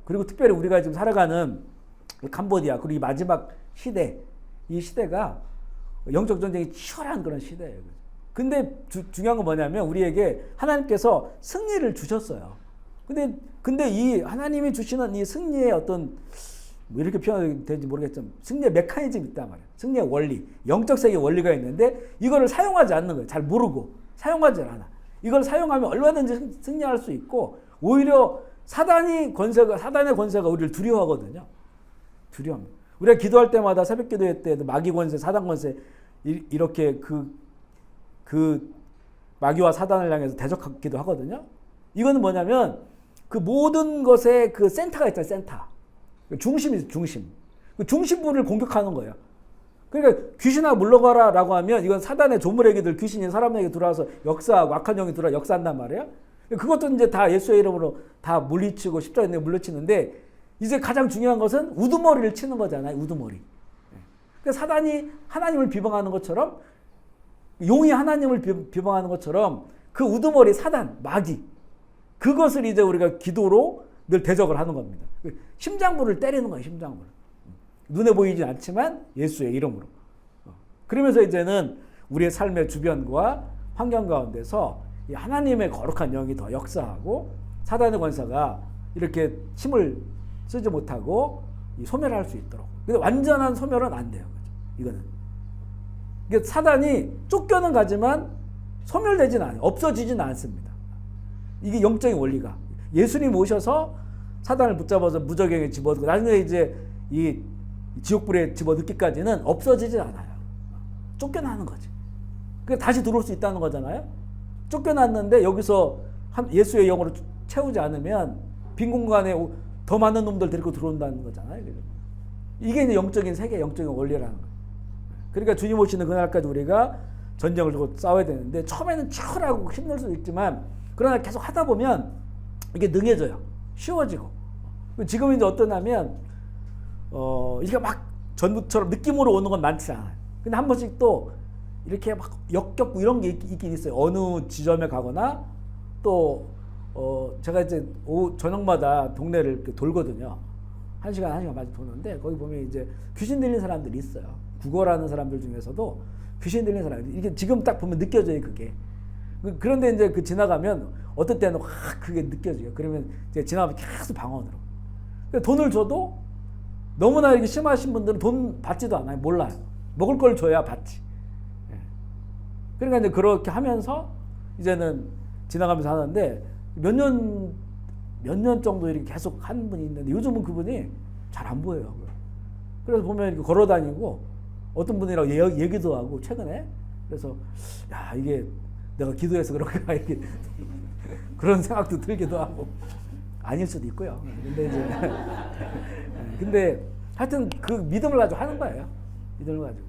그리고 특별히 우리가 지금 살아가는 캄보디아 그리고 이 마지막 시대, 이 시대가 영적 전쟁이 치열한 그런 시대예요. 근데 중요한 건 뭐냐면 우리에게 하나님께서 승리를 주셨어요. 근데 이 하나님이 주시는 이 승리의 어떤 뭐 이렇게 표현이 되는지 모르겠지만 승리의 메커니즘이 있단 말이에요. 승리의 원리, 영적 세계의 원리가 있는데 이거를 사용하지 않는 거예요. 잘 모르고 사용하지 않아. 이걸 사용하면 얼마든지 승리할 수 있고 오히려 사단의 권세가 우리를 두려워하거든요. 두려워합니다. 우리가 기도할 때마다 새벽 기도회 때도 마귀 권세, 사단 권세 이렇게 그 마귀와 사단을 향해서 대적하기도 하거든요. 이거는 뭐냐면 그 모든 것에 그 센터가 있잖아요. 센터. 중심이죠. 중심. 그 중심부를 공격하는 거예요. 그러니까 귀신아 물러가라 라고 하면 이건 사단의 조물애기들 귀신이 사람에게 들어와서 역사하고 악한 영이 들어와 역사한단 말이에요. 그것도 이제 다 예수의 이름으로 다 물리치고 십자가에 물리치는데 이제 가장 중요한 것은 우두머리를 치는 거잖아요. 우두머리. 그러니까 사단이 하나님을 비방하는 것처럼 용이 하나님을 비방하는 것처럼 그 우두머리 사단, 마귀 그것을 이제 우리가 기도로 늘 대적을 하는 겁니다. 심장부를 때리는 거예요. 심장부를. 눈에 보이지 않지만 예수의 이름으로. 그러면서 이제는 우리의 삶의 주변과 환경 가운데서 하나님의 거룩한 영이 더 역사하고 사단의 권세가 이렇게 힘을 쓰지 못하고 소멸할 수 있도록. 근데 완전한 소멸은 안 돼요. 이거는. 이게 사단이 쫓겨는 가지만 소멸되지는 않아요. 없어지지는 않습니다. 이게 영적인 원리가. 예수님 오셔서 사단을 붙잡아서 무저갱에 집어넣고 나중에 이제 이 지옥불에 집어넣기까지는 없어지지 않아요. 쫓겨나는 거지. 그러니까 다시 들어올 수 있다는 거잖아요. 쫓겨났는데 여기서 예수의 영으로 채우지 않으면 빈 공간에 더 많은 놈들 데리고 들어온다는 거잖아요. 이게 이제 영적인 세계, 영적인 원리라는 거예요. 그러니까 주님 오시는 그날까지 우리가 전쟁을 두고 싸워야 되는데 처음에는 치열하고 힘들 수도 있지만 그러나 계속 하다 보면 이게 능해져요. 쉬워지고. 지금 이제 어떠냐면 이게 막 전부처럼 느낌으로 오는 건 많지 않아요. 근데 한 번씩 또 이렇게 막 역겹고 이런 게 있긴 있어요. 어느 지점에 가거나 또 제가 이제 저녁마다 동네를 이렇게 돌거든요. 1시간 마저 도는데 거기 보면 이제 귀신 들린 사람들이 있어요. 국어라는 사람들 중에서도 귀신 들린 사람들 이게 지금 딱 보면 느껴져요. 그게. 그런데 이제 그 지나가면 어떨 때는 확 그게 느껴져요. 그러면 이제 지나가면 계속 방언으로. 돈을 줘도 너무나 이렇게 심하신 분들은 돈 받지도 않아요. 몰라요. 먹을 걸 줘야 받지. 그러니까 이제 그렇게 하면서 이제는 지나가면서 하는데 몇 년 정도 이렇게 계속 한 분이 있는데 요즘은 그분이 잘 안 보여요. 그래서 보면 이렇게 걸어 다니고 어떤 분이랑 얘기도 하고 최근에 그래서 야 이게 내가 기도해서 그런가 이렇게 그런 생각도 들기도 하고 아닐 수도 있고요. 근데 하여튼 그 믿음을 가지고 하는 거예요. 믿음을 가지고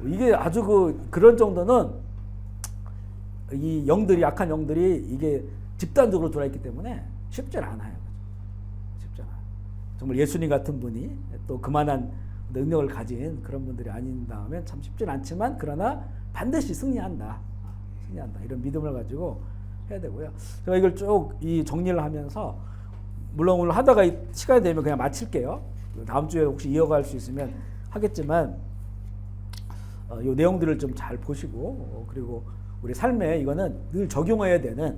이게 아주 그런 정도는 이 영들이 약한 영들이 이게 집단적으로 들어있기 때문에 쉽지 않아요. 쉽지 않아요. 정말 예수님 같은 분이 또 그만한 능력을 가진 그런 분들이 아닌다면 참 쉽지는 않지만 그러나 반드시 승리한다. 이런 믿음을 가지고 해야 되고요. 제가 이걸 쭉 이 정리를 하면서 물론 오늘 하다가 시간이 되면 그냥 마칠게요. 다음 주에 혹시 이어갈 수 있으면 하겠지만 이 내용들을 좀 잘 보시고 그리고 우리 삶에 이거는 늘 적용해야 되는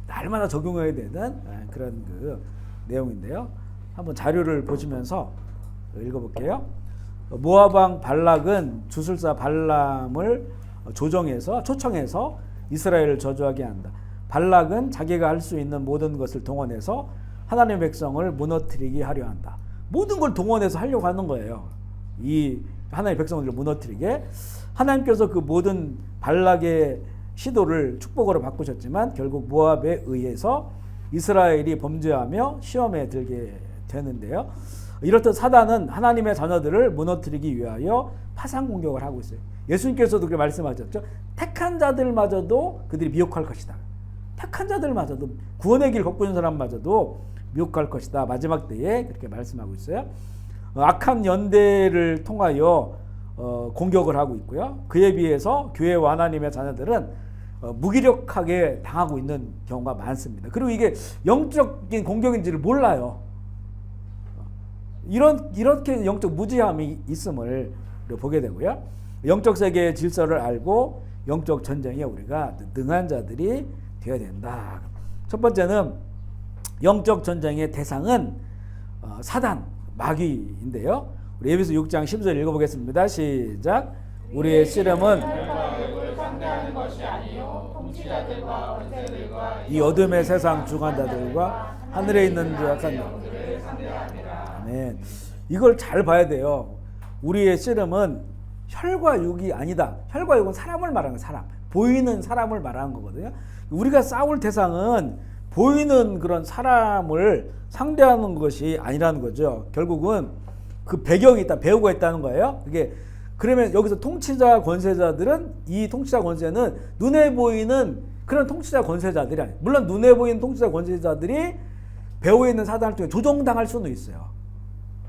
날마다 적용해야 되는 그런 그 내용인데요. 한번 자료를 보시면서 읽어볼게요. 모압 왕 발락은 주술사 발람을 초청해서 이스라엘을 저주하게 한다. 발락은 자기가 할 수 있는 모든 것을 동원해서 하나님의 백성을 무너뜨리게 하려 한다. 모든 걸 동원해서 하려고 하는 거예요. 이 하나님의 백성들을 무너뜨리게. 하나님께서 그 모든 발락의 시도를 축복으로 바꾸셨지만 결국 모압에 의해서 이스라엘이 범죄하며 시험에 들게 되는데요. 이렇듯 사단은 하나님의 자녀들을 무너뜨리기 위하여 파상 공격을 하고 있어요. 예수님께서도 그렇게 말씀하셨죠. 택한 자들마저도 그들이 미혹할 것이다. 택한 자들마저도 구원의 길 걷고 있는 사람마저도 미혹할 것이다. 마지막 때에 그렇게 말씀하고 있어요. 악한 연대를 통하여 공격을 하고 있고요. 그에 비해서 교회와 하나님의 자녀들은 무기력하게 당하고 있는 경우가 많습니다. 그리고 이게 영적인 공격인지를 몰라요. 이렇게 영적 무지함이 있음을 보게 되고요. 영적 세계의 질서를 알고 영적 전쟁에 우리가 능한 자들이 되어야 된다. 첫 번째는 영적 전쟁의 대상은 사단, 마귀인데요. 우리 에베소 6장 10절 읽어보겠습니다. 시작. 우리의 씨름은 이 어둠의 세상 주관자들과 하늘에 있는 약한 영들을 상대합니다. 아멘. 이걸 잘 봐야 돼요. 우리의 씨름은 혈과 육이 아니다. 혈과 육은 사람을 말하는 사람, 보이는 사람을 말하는 거거든요. 우리가 싸울 대상은 보이는 그런 사람을 상대하는 것이 아니라는 거죠. 결국은 그 배경이 있다, 배우가 있다는 거예요. 그게 그러면 여기서 통치자 권세자들은 이 통치자 권세는 눈에 보이는 그런 통치자 권세자들이 아니에요. 물론 눈에 보이는 통치자 권세자들이 배후에 있는 사단을 통해 조종당할 수는 있어요.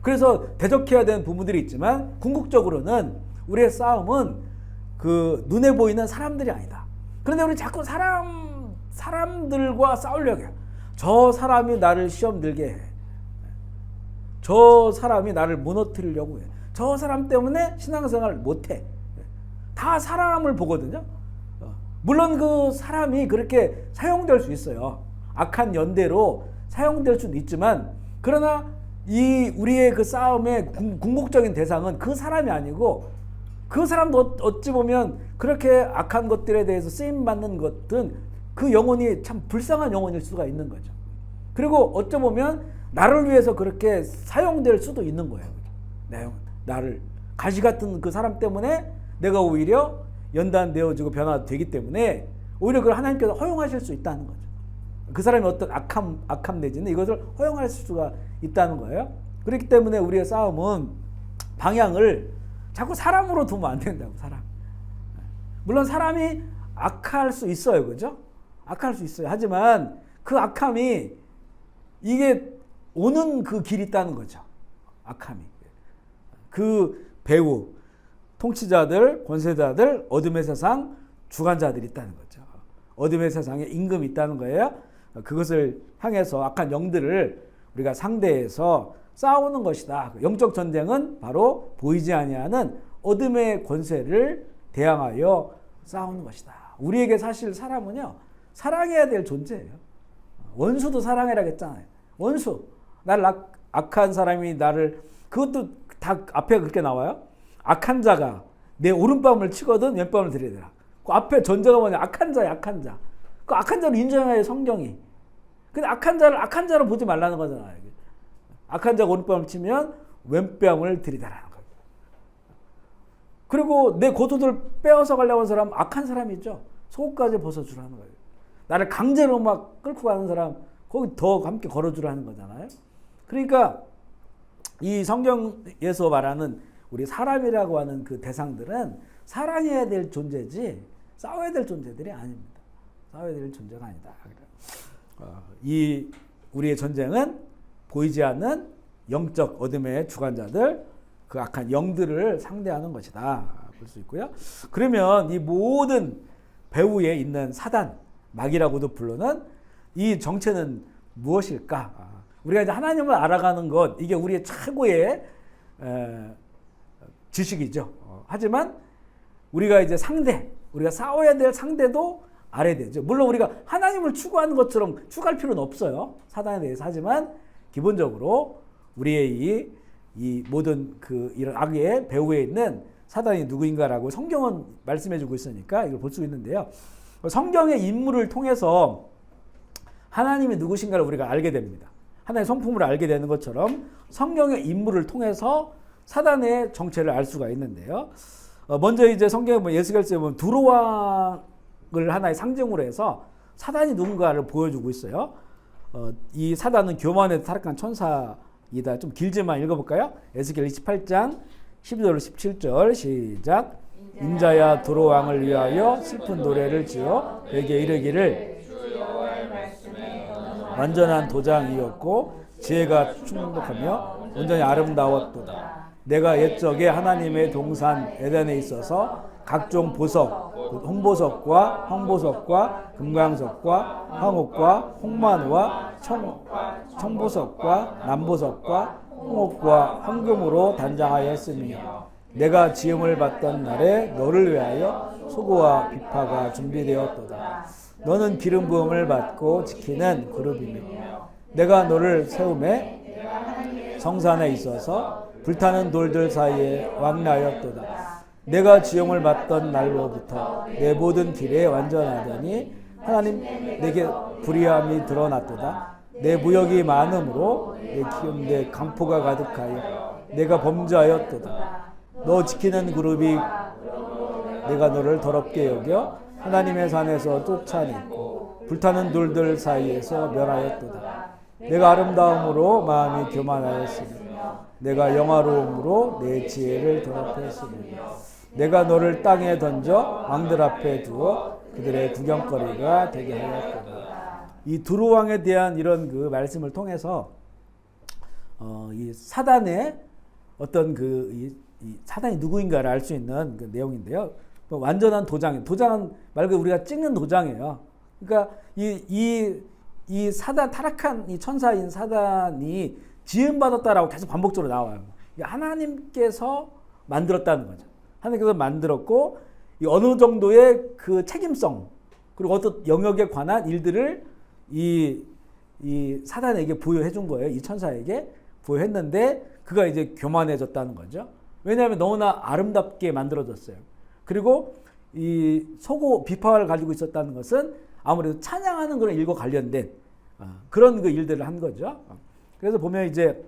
그래서 대적해야 되는 부분들이 있지만 궁극적으로는 우리의 싸움은 그 눈에 보이는 사람들이 아니다. 그런데 우리 자꾸 사람들과 싸우려고 해요. 저 사람이 나를 시험 들게 해. 저 사람이 나를 무너뜨리려고 해. 저 사람 때문에 신앙생활을 못해. 다 사람을 보거든요. 물론 그 사람이 그렇게 사용될 수 있어요. 악한 연대로 사용될 수도 있지만, 그러나 이 우리의 그 싸움의 궁극적인 대상은 그 사람이 아니고, 그 사람도 어찌 보면 그렇게 악한 것들에 대해서 쓰임 받는 것은 그 영혼이 참 불쌍한 영혼일 수가 있는 거죠. 그리고 어찌 보면 나를 위해서 그렇게 사용될 수도 있는 거예요. 나를 가시 같은 그 사람 때문에 내가 오히려 연단되어지고 변화되기 때문에 오히려 그걸 하나님께서 허용하실 수 있다는 거죠. 그 사람이 어떤 악함 내지는 이것을 허용할 수가 있다는 거예요. 그렇기 때문에 우리의 싸움은 방향을 자꾸 사람으로 두면 안 된다고. 사람. 물론 사람이 악할 수 있어요, 그죠? 악할 수 있어요. 하지만 그 악함이 이게 오는 그 길이 있다는 거죠. 악함이. 그 배후, 통치자들, 권세자들, 어둠의 세상, 주관자들이 있다는 거죠. 어둠의 세상에 임금이 있다는 거예요. 그것을 향해서 악한 영들을 우리가 상대해서 싸우는 것이다. 영적 전쟁은 바로 보이지 아니하는 어둠의 권세를 대항하여 싸우는 것이다. 우리에게 사실 사람은요, 사랑해야 될 존재예요. 원수도 사랑해라 했잖아요. 원수. 나를 악한 사람이 나를, 그것도 다 앞에 그렇게 나와요. 악한 자가 내 오른뺨을 치거든 왼뺨을 들이대라. 그 앞에 전제가 뭐냐? 악한 자야, 악한 자. 그 악한 자를 인정해요, 성경이. 근데 악한 자를 악한 자로 보지 말라는 거잖아요. 악한 자가 오른뺨을 치면 왼뺨을 들이대라는 거예요. 그리고 내 고토들 빼앗아 가려고 하는 사람 악한 사람이죠. 속옷까지 벗어주라는 거예요. 나를 강제로 막 끌고 가는 사람 거기 더 함께 걸어주라는 거잖아요. 그러니까 이 성경에서 말하는 우리 사람이라고 하는 그 대상들은 사랑해야 될 존재지 싸워야 될 존재들이 아닙니다. 싸워야 될 존재가 아니다. 이 우리의 전쟁은 보이지 않는 영적 어둠의 주관자들, 그 악한 영들을 상대하는 것이다. 볼 수 있고요. 그러면 이 모든 배후에 있는 사단, 마귀라고도 부르는 이 정체는 무엇일까? 우리가 이제 하나님을 알아가는 것, 이게 우리의 최고의 지식이죠. 하지만 우리가 이제 우리가 싸워야 될 상대도 알아야 되죠. 물론 우리가 하나님을 추구하는 것처럼 추구할 필요는 없어요. 사단에 대해서. 하지만 기본적으로 우리의 이 모든 이런 악의 배후에 있는 사단이 누구인가라고 성경은 말씀해주고 있으니까 이걸 볼 수 있는데요. 성경의 인물을 통해서 하나님이 누구신가를 우리가 알게 됩니다. 하나님의 성품을 알게 되는 것처럼 성경의 인물을 통해서 사단의 정체를 알 수가 있는데요. 먼저 이제 성경에 보면 예수께서 보면 두루왕을 하나의 상징으로 해서 사단이 누군가를 보여주고 있어요. 이 사단은 교만에 타락한 천사이다. 좀 길지만 읽어볼까요? 에스겔 28장 12절 17절 시작. 인자야 두루왕을 위하여 슬픈 노래를 지어 내게 이르기를 완전한 도장이었고 지혜가 충만하며 온전히 아름다웠도다. 내가 옛적에 하나님의 동산 에덴에 있어서 각종 보석, 홍보석과 황보석과 금강석과 황옥과 홍만과 청보석과 남보석과 홍옥과 황금으로 단장하였으며 내가 지음을 받던 날에 너를 위하여 소고와 비파가 준비되었도다. 너는 기름 부음을 받고 지키는 그룹이며 내가 너를 세움에 성산에 있어서 불타는 돌들 사이에 왕래하였도다. 내가 지음을 받던 날로부터 내 모든 길에 완전하더니 하나님 내게 불의함이 드러났도다. 내 무역이 많음으로 내 기운에 강포가 가득하여 내가 범죄하였도다. 너 지키는 그룹이 내가 너를 더럽게 여겨 하나님의 산에서 쫓아냈고 불타는 돌들 사이에서 멸하였도다. 내가 아름다움으로 마음이 교만하였으며 내가 영화로움으로 내 지혜를 더럽혔으며 내가 너를 땅에 던져 왕들 앞에 두어 그들의 구경거리가 되게 하였도다. 이 두루왕에 대한 이런 그 말씀을 통해서 이 사단의 어떤 이 사단이 누구인가를 알 수 있는 그 내용인데요. 완전한 도장은 말 그대로 우리가 찍는 도장이에요. 그러니까 이 사단, 타락한 이 천사인 사단이 지음받았다라고 계속 반복적으로 나와요. 하나님께서 만들었다는 거죠. 하나님께서 만들었고 어느 정도의 그 책임성 그리고 어떤 영역에 관한 일들을 이 이 사단에게 부여해 준 거예요. 이 천사에게 부여했는데 그가 이제 교만해졌다는 거죠. 왜냐하면 너무나 아름답게 만들어졌어요. 그리고 이 소고 비파를 가지고 있었다는 것은 아무래도 찬양하는 그런 일과 관련된 그런 그 일들을 한 거죠. 그래서 보면 이제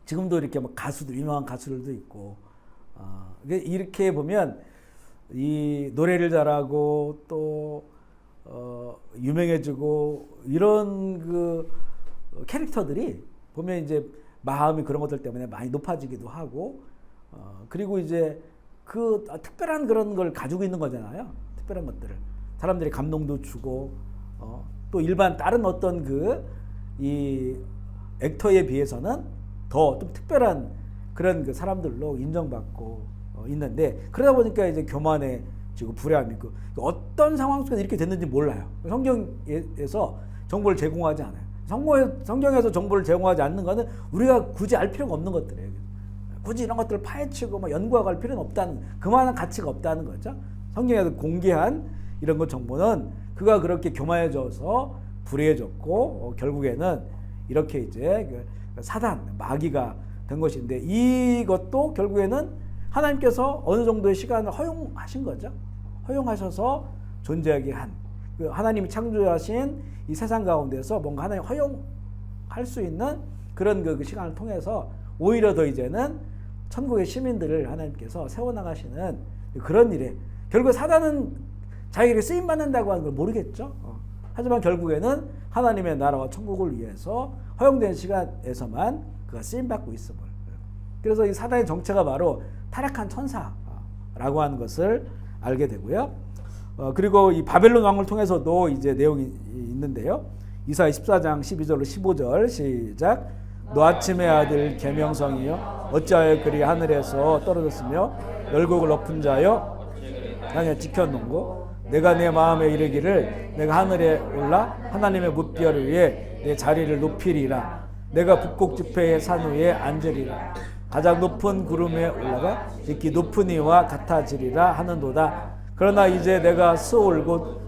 지금도 이렇게 뭐 가수들, 유명한 가수들도 있고, 이렇게 보면 이 노래를 잘하고 또 유명해지고 이런 그 캐릭터들이 보면 이제 마음이 그런 것들 때문에 많이 높아지기도 하고, 그리고 이제 그 특별한 그런 걸 가지고 있는 거잖아요. 특별한 것들을 사람들이 감동도 주고, 또 일반 다른 어떤 이 액터에 비해서는 더 좀 특별한 그런 그 사람들로 인정받고 있는데, 그러다 보니까 이제 교만해지고 불행함이 있고, 어떤 상황 속에서 이렇게 됐는지 몰라요. 성경에서 정보를 제공하지 않아요. 성경에서 정보를 제공하지 않는 것은 우리가 굳이 알 필요가 없는 것들이에요. 굳이 이런 것들을 파헤치고 뭐 연구할 필요는 없다는, 그만한 가치가 없다는 거죠. 성경에서 공개한 이런 것 정보는 그가 그렇게 교만해져서 불의해졌고 결국에는 이렇게 이제 사단, 마귀가 된 것인데, 이것도 결국에는 하나님께서 어느 정도의 시간을 허용하신 거죠. 허용하셔서 존재하게 한, 하나님이 창조하신 이 세상 가운데서 뭔가 하나님 허용할 수 있는 그런 그 시간을 통해서 오히려 더 이제는 천국의 시민들을 하나님께서 세워나가시는 그런 일에, 결국 사단은 자기를 쓰임받는다고 하는 걸 모르겠죠. 하지만 결국에는 하나님의 나라와 천국을 위해서 허용된 시간에서만 그가 쓰임받고 있음을. 그래서 이 사단의 정체가 바로 타락한 천사라고 하는 것을 알게 되고요. 그리고 이 바벨론 왕을 통해서도 이제 내용이 있는데요. 이사야 14장 12절로 15절 시작. 너 아침의 아들 계명성이여 어찌하여 그리 하늘에서 떨어졌으며 열국을 엎은 자여 땅에 지켜놓고, 내가 내 마음에 이르기를 내가 하늘에 올라 하나님의 무별 위에 내 자리를 높이리라. 내가 북곡 지폐의 산 위에 앉으리라. 가장 높은 구름에 올라가 지키 높은 이와 같아지리라 하는도다. 그러나 이제 내가 스올 곧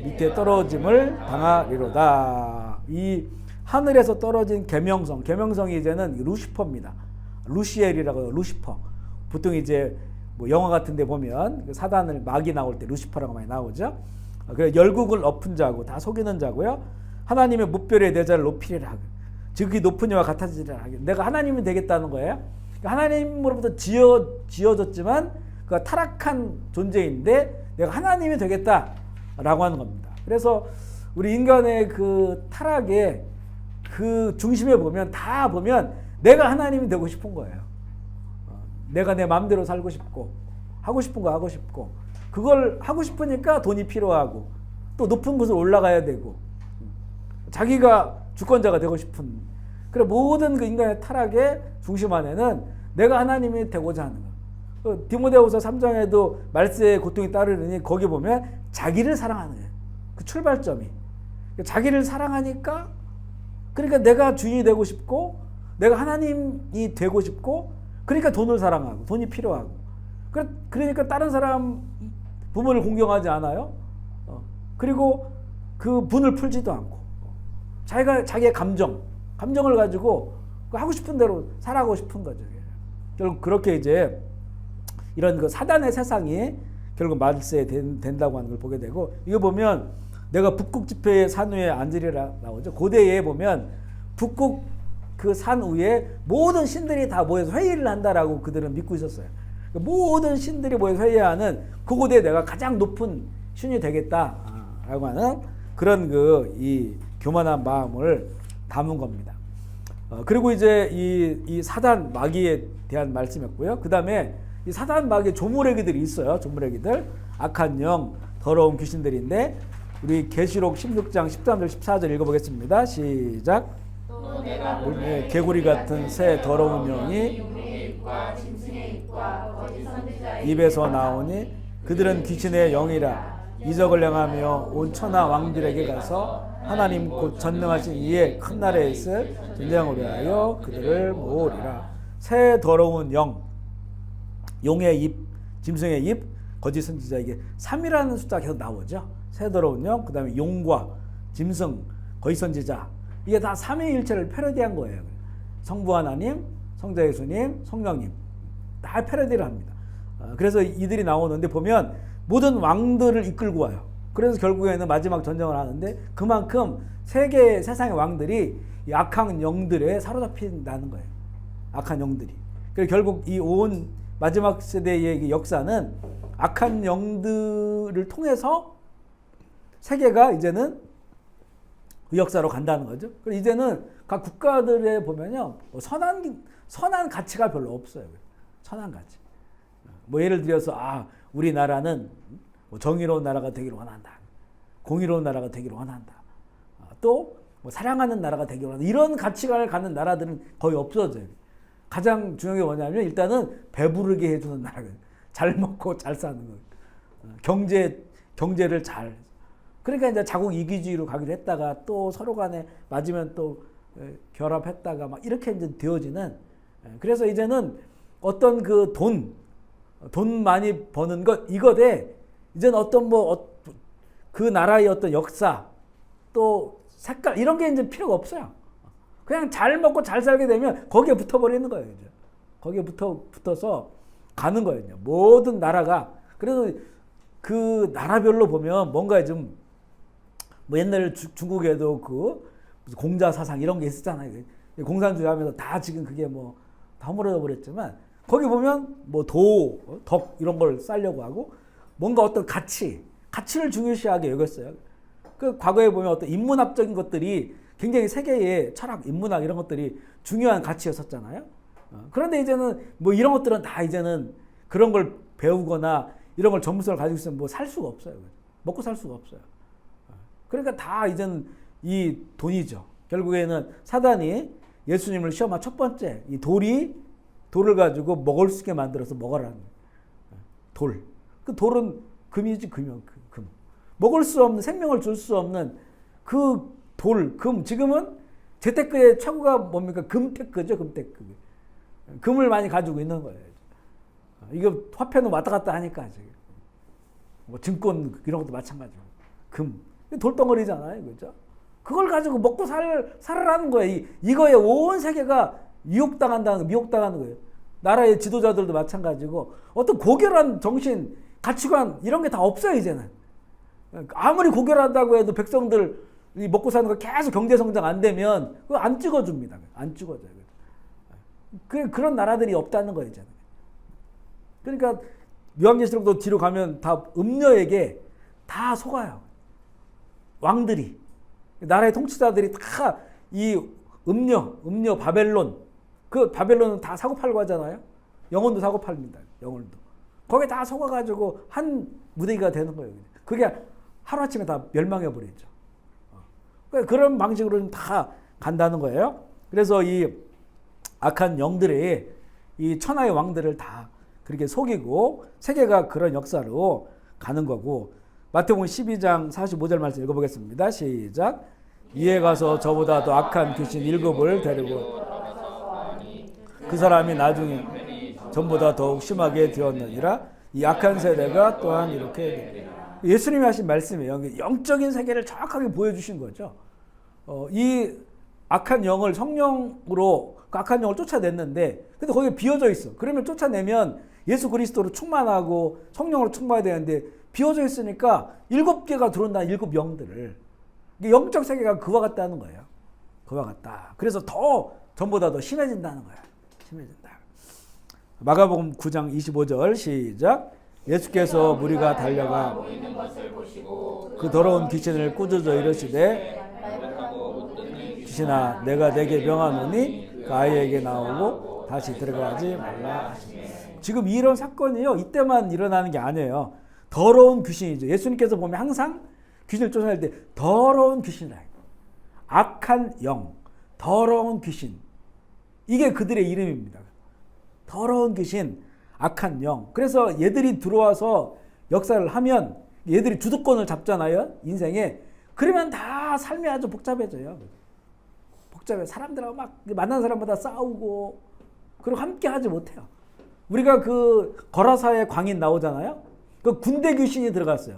밑에 떨어짐을 당하리로다. 이 하늘에서 떨어진 계명성, 계명성이 이제는 루시퍼입니다. 루시엘이라고 해요. 루시퍼. 보통 이제 뭐 영화 같은 데 보면 사단을, 마귀 나올 때 루시퍼라고 많이 나오죠. 그래서 열국을 엎은 자고 다 속이는 자고요. 하나님의 무별의 내 자를 높이리라. 즉이 높은 이와 같아지리라. 내가 하나님이 되겠다는 거예요. 하나님으로부터 지어졌지만 그가 타락한 존재인데 내가 하나님이 되겠다라고 하는 겁니다. 그래서 우리 인간의 그 타락의 그 중심에 보면 다 보면 내가 하나님이 되고 싶은 거예요. 내가 내 마음대로 살고 싶고 하고 싶은 거 하고 싶고, 그걸 하고 싶으니까 돈이 필요하고 또 높은 곳을 올라가야 되고 자기가 주권자가 되고 싶은, 그래 모든 그 인간의 타락의 중심 안에는 내가 하나님이 되고자 하는 거. 디모데후서 3장에도 말세의 고통이 따르느니 거기 보면 자기를 사랑하는 거예요. 그 출발점이 자기를 사랑하니까, 그러니까 내가 주인이 되고 싶고 내가 하나님이 되고 싶고, 그러니까 돈을 사랑하고 돈이 필요하고, 그러니까 다른 사람 부모를 공경하지 않아요. 그리고 그 분을 풀지도 않고 자기의 감정을 가지고 하고 싶은 대로 살아가고 싶은 거죠. 결국 그렇게 이제 이런 그 사단의 세상이 결국 말세에 된다고 하는 걸 보게 되고, 이거 보면 내가 북극 지폐의 산 위에 앉으리라 나오죠. 고대에 보면 북극 그 산 위에 모든 신들이 다 모여서 회의를 한다라고 그들은 믿고 있었어요. 모든 신들이 모여서 회의하는 그곳에 내가 가장 높은 신이 되겠다라고 하는 그런 이 교만한 마음을 담은 겁니다. 그리고 이제 이 사단 마귀에 대한 말씀이었고요. 그 다음에 이 사단 마귀의 조물애기들이 있어요. 조물애기들, 악한 영, 더러운 귀신들인데, 우리 계시록 16장 13절 14절 읽어보겠습니다. 시작. 개구리 같은 새 더러운 영이 입에서 나오니 그들은 귀신의 영이라. 이적을 행하며 온 천하 왕들에게 가서 하나님 곧 전능하신 이의 큰 나라에 있을 전쟁을 위하여 그들을 모으리라. 새 더러운 영, 용의 입, 짐승의 입, 거짓 선지자, 이게 3이라는 숫자가 계속 나오죠. 새 더러운 영, 그 다음에 용과 짐승, 거짓 선지자. 이게 다 삼위일체를 패러디한 거예요. 성부 하나님, 성자 예수님, 성령님 다 패러디를 합니다. 그래서 이들이 나오는데 보면 모든 왕들을 이끌고 와요. 그래서 결국에는 마지막 전쟁을 하는데 그만큼 세상의 왕들이 이 악한 영들에 사로잡힌다는 거예요. 악한 영들이. 그래서 결국 이 온 마지막 세대의 역사는 악한 영들을 통해서 세계가 이제는 그 역사로 간다는 거죠. 그리고 이제는 각 국가들에 보면요, 뭐 선한 가치가 별로 없어요. 선한 가치. 뭐 예를 들어서 우리나라는 뭐 정의로운 나라가 되기를 원한다. 공의로운 나라가 되기를 원한다. 또 뭐 사랑하는 나라가 되기를 원한다. 이런 가치관을 갖는 나라들은 거의 없어져요. 가장 중요한 게 뭐냐면 일단은 배부르게 해주는 나라가 잘 먹고 잘 사는 거예요. 경제를 잘. 그러니까 이제 자국 이기주의로 가기로 했다가 또 서로 간에 맞으면 또 결합했다가 막 이렇게 이제 되어지는. 그래서 이제는 어떤 그 돈 많이 버는 것 이거대 이제는 어떤 그 나라의 어떤 역사 또 색깔 이런 게 이제 필요가 없어요. 그냥 잘 먹고 잘 살게 되면 거기에 붙어버리는 거예요. 이제. 거기에 붙어서 가는 거예요. 모든 나라가. 그래서 그 나라별로 보면 뭔가 좀 뭐 옛날 중국에도 그 무슨 공자 사상 이런 게 있었잖아요. 공산주의 하면서 다 지금 그게 뭐 다 허물어져 버렸지만 거기 보면 뭐 덕 이런 걸 쌓려고 하고 뭔가 어떤 가치를 중요시하게 여겼어요. 그 과거에 보면 어떤 인문학적인 것들이 굉장히 세계의 철학, 인문학 이런 것들이 중요한 가치였었잖아요. 그런데 이제는 뭐 이런 것들은 다 이제는 그런 걸 배우거나 이런 걸 전문성을 가지고 있으면 뭐 살 수가 없어요. 먹고 살 수가 없어요. 그러니까 다 이제는 이 돈이죠. 결국에는 사단이 예수님을 시험한 첫 번째 이 돌을 가지고 먹을 수 있게 만들어서 먹어라는 돌. 그 돌은 금이지 금. 먹을 수 없는 생명을 줄 수 없는 그 돌, 금. 지금은 재테크의 최고가 뭡니까? 금테크죠, 금테크. 금을 많이 가지고 있는 거예요. 이거 화폐는 왔다 갔다 하니까 지금. 뭐 증권 이런 것도 마찬가지고. 금. 돌덩어리잖아요, 그죠? 그걸 가지고 먹고 살으라는 거예요. 이거에 온 세계가 미혹당하는 거예요. 나라의 지도자들도 마찬가지고 어떤 고결한 정신, 가치관 이런 게 다 없어요, 이제는. 아무리 고결한다고 해도 백성들 먹고 사는 거 계속 경제 성장 안 되면 그거 안 찍어줍니다. 안 찍어줘요. 그런 나라들이 없다는 거예요, 이제는. 그러니까 요한계시록도 뒤로 가면 다 음녀에게 다 속아요. 왕들이. 나라의 통치자들이 다 이 음녀 바벨론. 그 바벨론은 다 사고팔고 하잖아요. 영혼도 사고팔립니다. 영혼도. 거기에 다 속아가지고 한 무대기가 되는 거예요. 그게 하루아침에 다 멸망해버리죠. 그런 방식으로 다 간다는 거예요. 그래서 이 악한 영들이 이 천하의 왕들을 다 그렇게 속이고 세계가 그런 역사로 가는 거고 마태복음 12장 45절 말씀 읽어보겠습니다. 시작. 이에 가서 저보다 더 악한 귀신 7을 데리고 그 사람이 나중에 전보다 더욱 심하게 되었느니라. 이 악한 세대가 또한 이렇게 예수님이 하신 말씀이에요. 영적인 세계를 정확하게 보여주신 거죠. 이 악한 영을 성령으로 그 악한 영을 쫓아냈는데 근데 거기에 비어져 있어. 그러면 쫓아내면 예수 그리스도로 충만하고 성령으로 충만해야 되는데 비어져 있으니까 7개가 들어온다. 7영들을. 영적 세계가 그와 같다는 거예요. 그와 같다. 그래서 더 전보다 더 심해진다는 거야. 심해진다. 마가복음 9장 25절 시작. 예수께서 무리가 달려가 그 더러운 귀신을 꾸짖어 이르시되 귀신아 내가 내게 명하노니 그 아이에게 나오고 다시 들어가지 말라 하시니. 지금 이런 사건이요 이때만 일어나는 게 아니에요. 더러운 귀신이죠. 예수님께서 보면 항상 귀신을 쫓아낼 때 더러운 귀신이라. 악한 영, 더러운 귀신. 이게 그들의 이름입니다. 더러운 귀신, 악한 영. 그래서 얘들이 들어와서 역사를 하면 얘들이 주도권을 잡잖아요. 인생에. 그러면 다 삶이 아주 복잡해져요. 복잡해. 사람들하고 막 만난 사람마다 싸우고 그리고 함께 하지 못해요. 우리가 그 거라사의 광인 나오잖아요. 그 군대 귀신이 들어갔어요.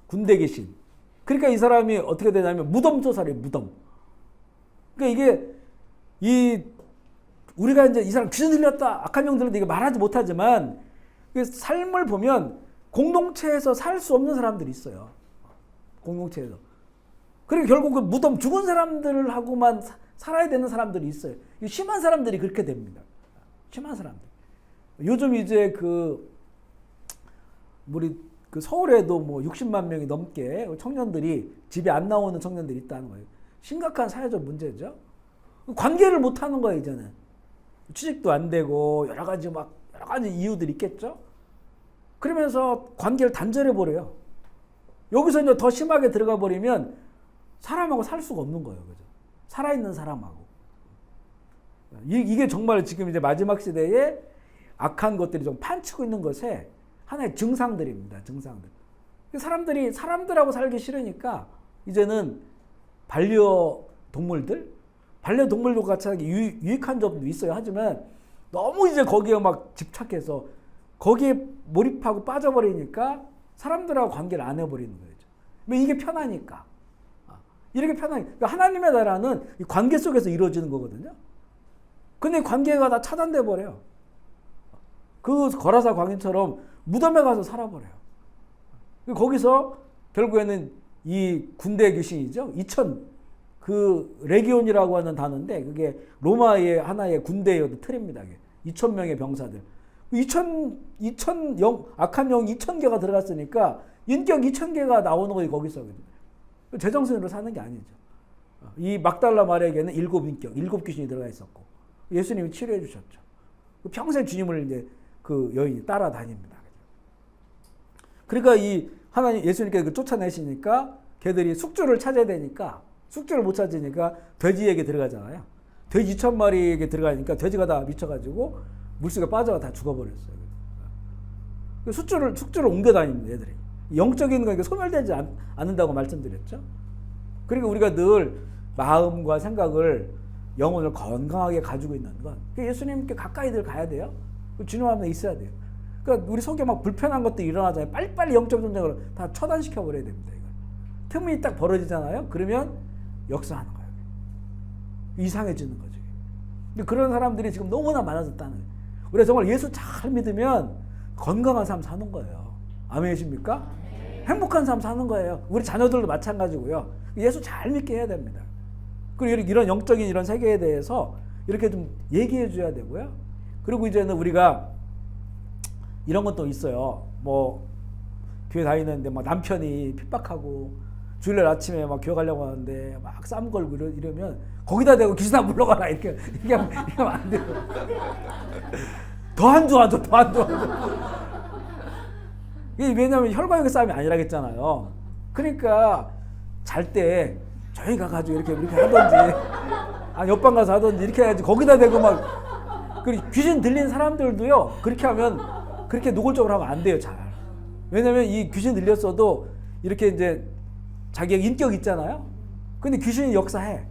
군대 귀신. 그러니까 이 사람이 어떻게 되냐면 무덤 조사래요. 무덤. 그러니까 우리가 이제 이 사람 귀신 들렸다, 악한 영 들렸다, 이게 말하지 못하지만, 삶을 보면 공동체에서 살 수 없는 사람들이 있어요. 공동체에서. 그리고 결국 그 무덤 죽은 사람들하고만 살아야 되는 사람들이 있어요. 심한 사람들이 그렇게 됩니다. 심한 사람들. 요즘 이제 우리 서울에도 뭐 60만 명이 넘게 청년들이 집에 안 나오는 청년들이 있다는 거예요. 심각한 사회적 문제죠. 관계를 못 하는 거예요, 이제는. 취직도 안 되고 여러 가지 이유들이 있겠죠. 그러면서 관계를 단절해 버려요. 여기서 이제 더 심하게 들어가 버리면 사람하고 살 수가 없는 거예요, 그죠? 살아있는 사람하고. 이게 정말 지금 이제 마지막 시대에 악한 것들이 좀 판치고 있는 것의 하나의 증상들입니다. 증상들. 사람들하고 살기 싫으니까 이제는 반려동물도 같이 하기 유익한 점도 있어요. 하지만 너무 이제 거기에 막 집착해서 거기에 몰입하고 빠져버리니까 사람들하고 관계를 안 해버리는 거죠. 이게 편하니까. 이렇게 편하니까. 그러니까 하나님의 나라는 이 관계 속에서 이루어지는 거거든요. 근데 관계가 다 차단돼 버려요. 그 거라사 광인처럼 무덤에 가서 살아버려요. 거기서 결국에는 이 군대 귀신이죠. 레기온이라고 하는 단어인데 그게 로마의 하나의 군대의 틀입니다. 2,000명의 병사들. 악한 영 2,000개가 들어갔으니까 인격 2,000개가 나오는 거예요, 거기서. 제정신으로 사는 게 아니죠. 이 막달라 마리아에게는 7인격, 7귀신이 들어가 있었고 예수님이 치료해 주셨죠. 평생 주님을 이제 그 여인이 따라다닙니다. 그러니까 예수님께서 쫓아내시니까 걔들이 숙주를 찾아야 되니까 숙주를 못 찾으니까 돼지에게 들어가잖아요. 돼지 2,000마리에게 들어가니까 돼지가 다 미쳐가지고 물속에 빠져가 다 죽어버렸어요. 숙주를 옮겨 다닙니다, 애들이. 영적인 거니까 소멸되지 않는다고 말씀드렸죠. 그리고 우리가 늘 마음과 생각을, 영혼을 건강하게 가지고 있는 건 예수님께 가까이들 가야 돼요. 주님 앞에 있어야 돼요. 그러니까 우리 속에 막 불편한 것들이 일어나잖아요. 빨리빨리 영적 전쟁을 다 처단시켜 버려야 됩니다. 이거. 틈이 딱 벌어지잖아요. 그러면 역사하는 거예요. 이상해지는 거죠. 근데 그런 사람들이 지금 너무나 많아졌다는 거예요. 우리가 정말 예수 잘 믿으면 건강한 삶 사는 거예요. 아멘이십니까? 행복한 삶 사는 거예요. 우리 자녀들도 마찬가지고요. 예수 잘 믿게 해야 됩니다. 그리고 이런 영적인 이런 세계에 대해서 이렇게 좀 얘기해 줘야 되고요. 그리고 이제는 우리가 이런 것도 있어요. 뭐 교회 다니는데 막 남편이 핍박하고 주일날 아침에 막 교회 가려고 하는데 막 싸움 걸고 이러면 거기다 대고 귀신아 물러가라 이렇게 하면 안 돼요. 더 안 좋아져. 왜냐하면 혈과육의 싸움이 아니라겠잖아요. 그러니까 잘 때 저희 가가지고 이렇게 하든지 옆방 가서 하든지 이렇게 해야지. 거기다 대고 막 귀신 들린 사람들도요. 그렇게 하면 그렇게 노골적으로 하면 안 돼요. 잘. 왜냐하면 이 귀신 들렸어도 이렇게 이제 자기의 인격이 있잖아요. 근데 귀신이 역사해.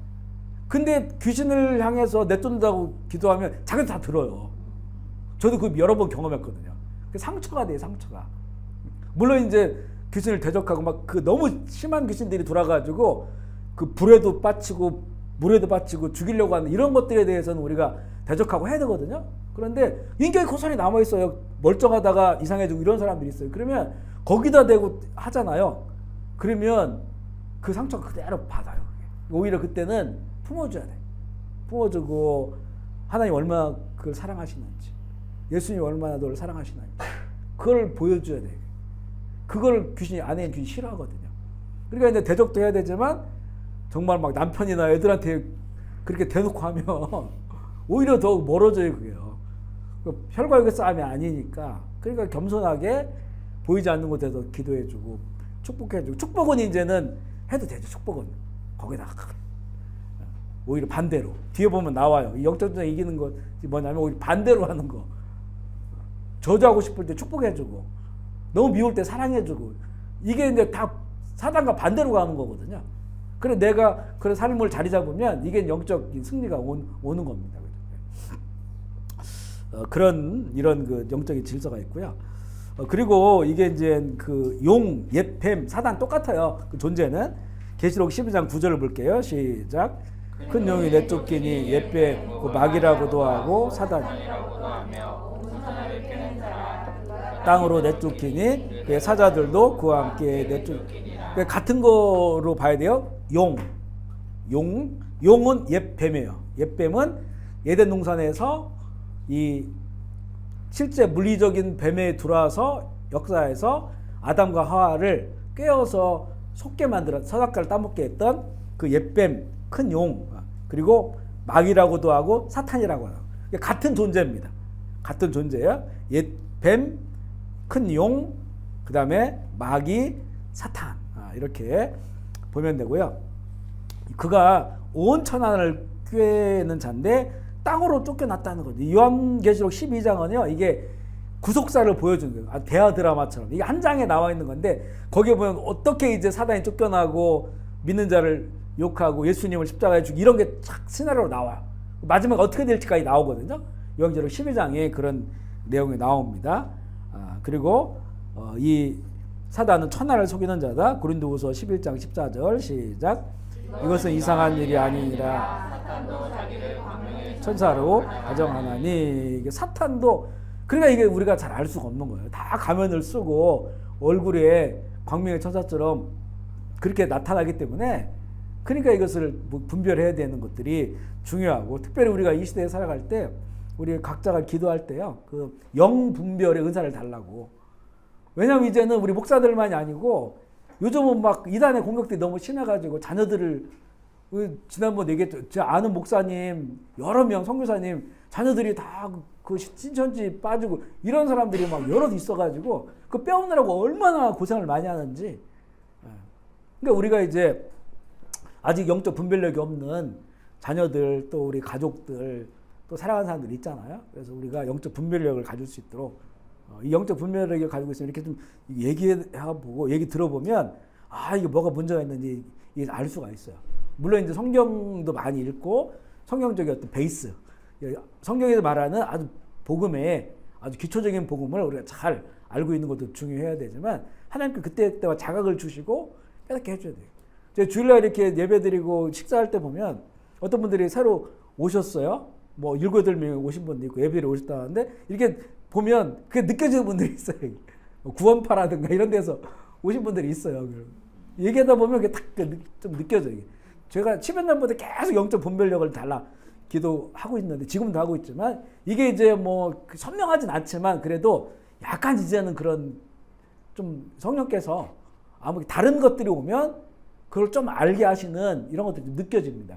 근데 귀신을 향해서 내쫓는다고 기도하면 자기도 다 들어요. 저도 그 여러 번 경험했거든요. 상처가 돼요, 상처가. 물론 이제 귀신을 대적하고 막 너무 심한 귀신들이 돌아가지고 그 불에도 빠치고 물에도 빠치고 죽이려고 하는 이런 것들에 대해서는 우리가 대적하고 해야 되거든요. 그런데 인격이 고스란히 남아있어요. 멀쩡하다가 이상해지고 이런 사람들이 있어요. 그러면 거기다 대고 하잖아요. 그러면 그 상처가 그대로 받아요. 오히려 그때는 품어줘야 돼. 품어주고 하나님 얼마나 그걸 사랑하시는지, 예수님 얼마나 너를 사랑하시는지 그걸 보여줘야 돼. 그걸 안에 귀신이 싫어하거든요. 그러니까 이제 대적도 해야 되지만 정말 막 남편이나 애들한테 그렇게 대놓고 하면 오히려 더 멀어져요, 그게요. 혈과육의 싸움이 아니니까. 그러니까 겸손하게 보이지 않는 곳에서 기도해주고 축복해주고. 축복은 이제는 해도 되죠. 축복은 거기다가 오히려 반대로 뒤에 보면 나와요. 이 영적 전쟁 이기는 것 뭐냐면 오히려 반대로 하는 거. 저주하고 싶을 때 축복해주고, 너무 미울 때 사랑해주고. 이게 이제 다 사단과 반대로 가는 거거든요. 그래 내가 그런 삶을 자리 잡으면 이게 영적인 승리가 오는 겁니다. 이런 그 영적인 질서가 있고요. 그리고 이게 이제 그 용, 옛뱀, 사단 똑같아요. 그 존재는. 계시록 12장 9절을 볼게요. 시작. 큰 용이 내쫓기니 옛뱀 그 마귀라고도 하고 사단 땅으로 내쫓기니 그 사자들도 그와 함께 같은 거로 봐야 돼요. 용은 옛뱀이에요. 옛뱀은 에덴 동산에서 이 실제 물리적인 뱀에 들어와서 역사에서 아담과 하와를 깨어서 속게 만들어 선악과를 따먹게 했던 그 옛뱀 큰 용, 그리고 마귀라고도 하고 사탄이라고 하고 같은 존재입니다. 같은 존재예요. 옛뱀, 큰 용, 그 다음에 마귀, 사탄, 이렇게 보면 되고요. 그가 온 천하를 꾀는 자인데 땅으로 쫓겨났다는 거죠. 요한계시록 12장은요 이게 구속사를 보여주는 거예요. 대화 드라마처럼 이게 한 장에 나와 있는 건데 거기에 보면 어떻게 이제 사단이 쫓겨나고 믿는 자를 욕하고 예수님을 십자가에 죽이고 이런 게 착 시나리오로 나와. 마지막에 어떻게 될지까지 나오거든요. 요한계시록 12장에 그런 내용이 나옵니다. 그리고 이 사단은 천하를 속이는 자다. 고린도후서 11장 14절 시작. 이것은 이상한 일이 아니니라. 천사로 가정하나니. 이게 사탄도 그러니까 이게 우리가 잘 알 수가 없는 거예요. 다 가면을 쓰고 얼굴에 광명의 천사처럼 그렇게 나타나기 때문에 그러니까 이것을 분별해야 되는 것들이 중요하고 특별히 우리가 이 시대에 살아갈 때 우리 각자가 기도할 때요 그 영 분별의 은사를 달라고. 왜냐면 이제는 우리 목사들만이 아니고 요즘은 막 이단의 공격들이 너무 심해가지고 자녀들을 지난번 얘기했죠. 제 아는 목사님 여러 명 선교사님 자녀들이 다 그 신천지 빠지고 이런 사람들이 막 여럿 있어가지고 그 빼오느라고 얼마나 고생을 많이 하는지. 그러니까 우리가 이제 아직 영적 분별력이 없는 자녀들 또 우리 가족들 또 사랑하는 사람들 있잖아요. 그래서 우리가 영적 분별력을 가질 수 있도록 이 영적 분별력을 가지고 있으면 이렇게 좀 얘기해보고 얘기 들어보면 이게 뭐가 문제가 있는지 알 수가 있어요. 물론 이제 성경도 많이 읽고 성경적인 어떤 베이스, 성경에서 말하는 아주 복음의 아주 기초적인 복음을 우리가 잘 알고 있는 것도 중요해야 되지만 하나님께 그때와 자각을 주시고 깨닫게 해줘야 돼요. 제가 주일날 이렇게 예배드리고 식사할 때 보면 어떤 분들이 새로 오셨어요. 뭐 7, 8명이 오신 분도 있고 예배를 오셨다는데 이렇게 보면 그게 느껴지는 분들이 있어요. 구원파라든가 이런 데서 오신 분들이 있어요. 얘기하다 보면 그게 딱 좀 느껴져요. 제가 10여 년부터 계속 영적 분별력을 달라 기도하고 있는데 지금도 하고 있지만 이게 이제 뭐 선명하진 않지만 그래도 약간 이제는 그런 좀 성령께서 아무 다른 것들이 오면 그걸 좀 알게 하시는 이런 것들이 좀 느껴집니다.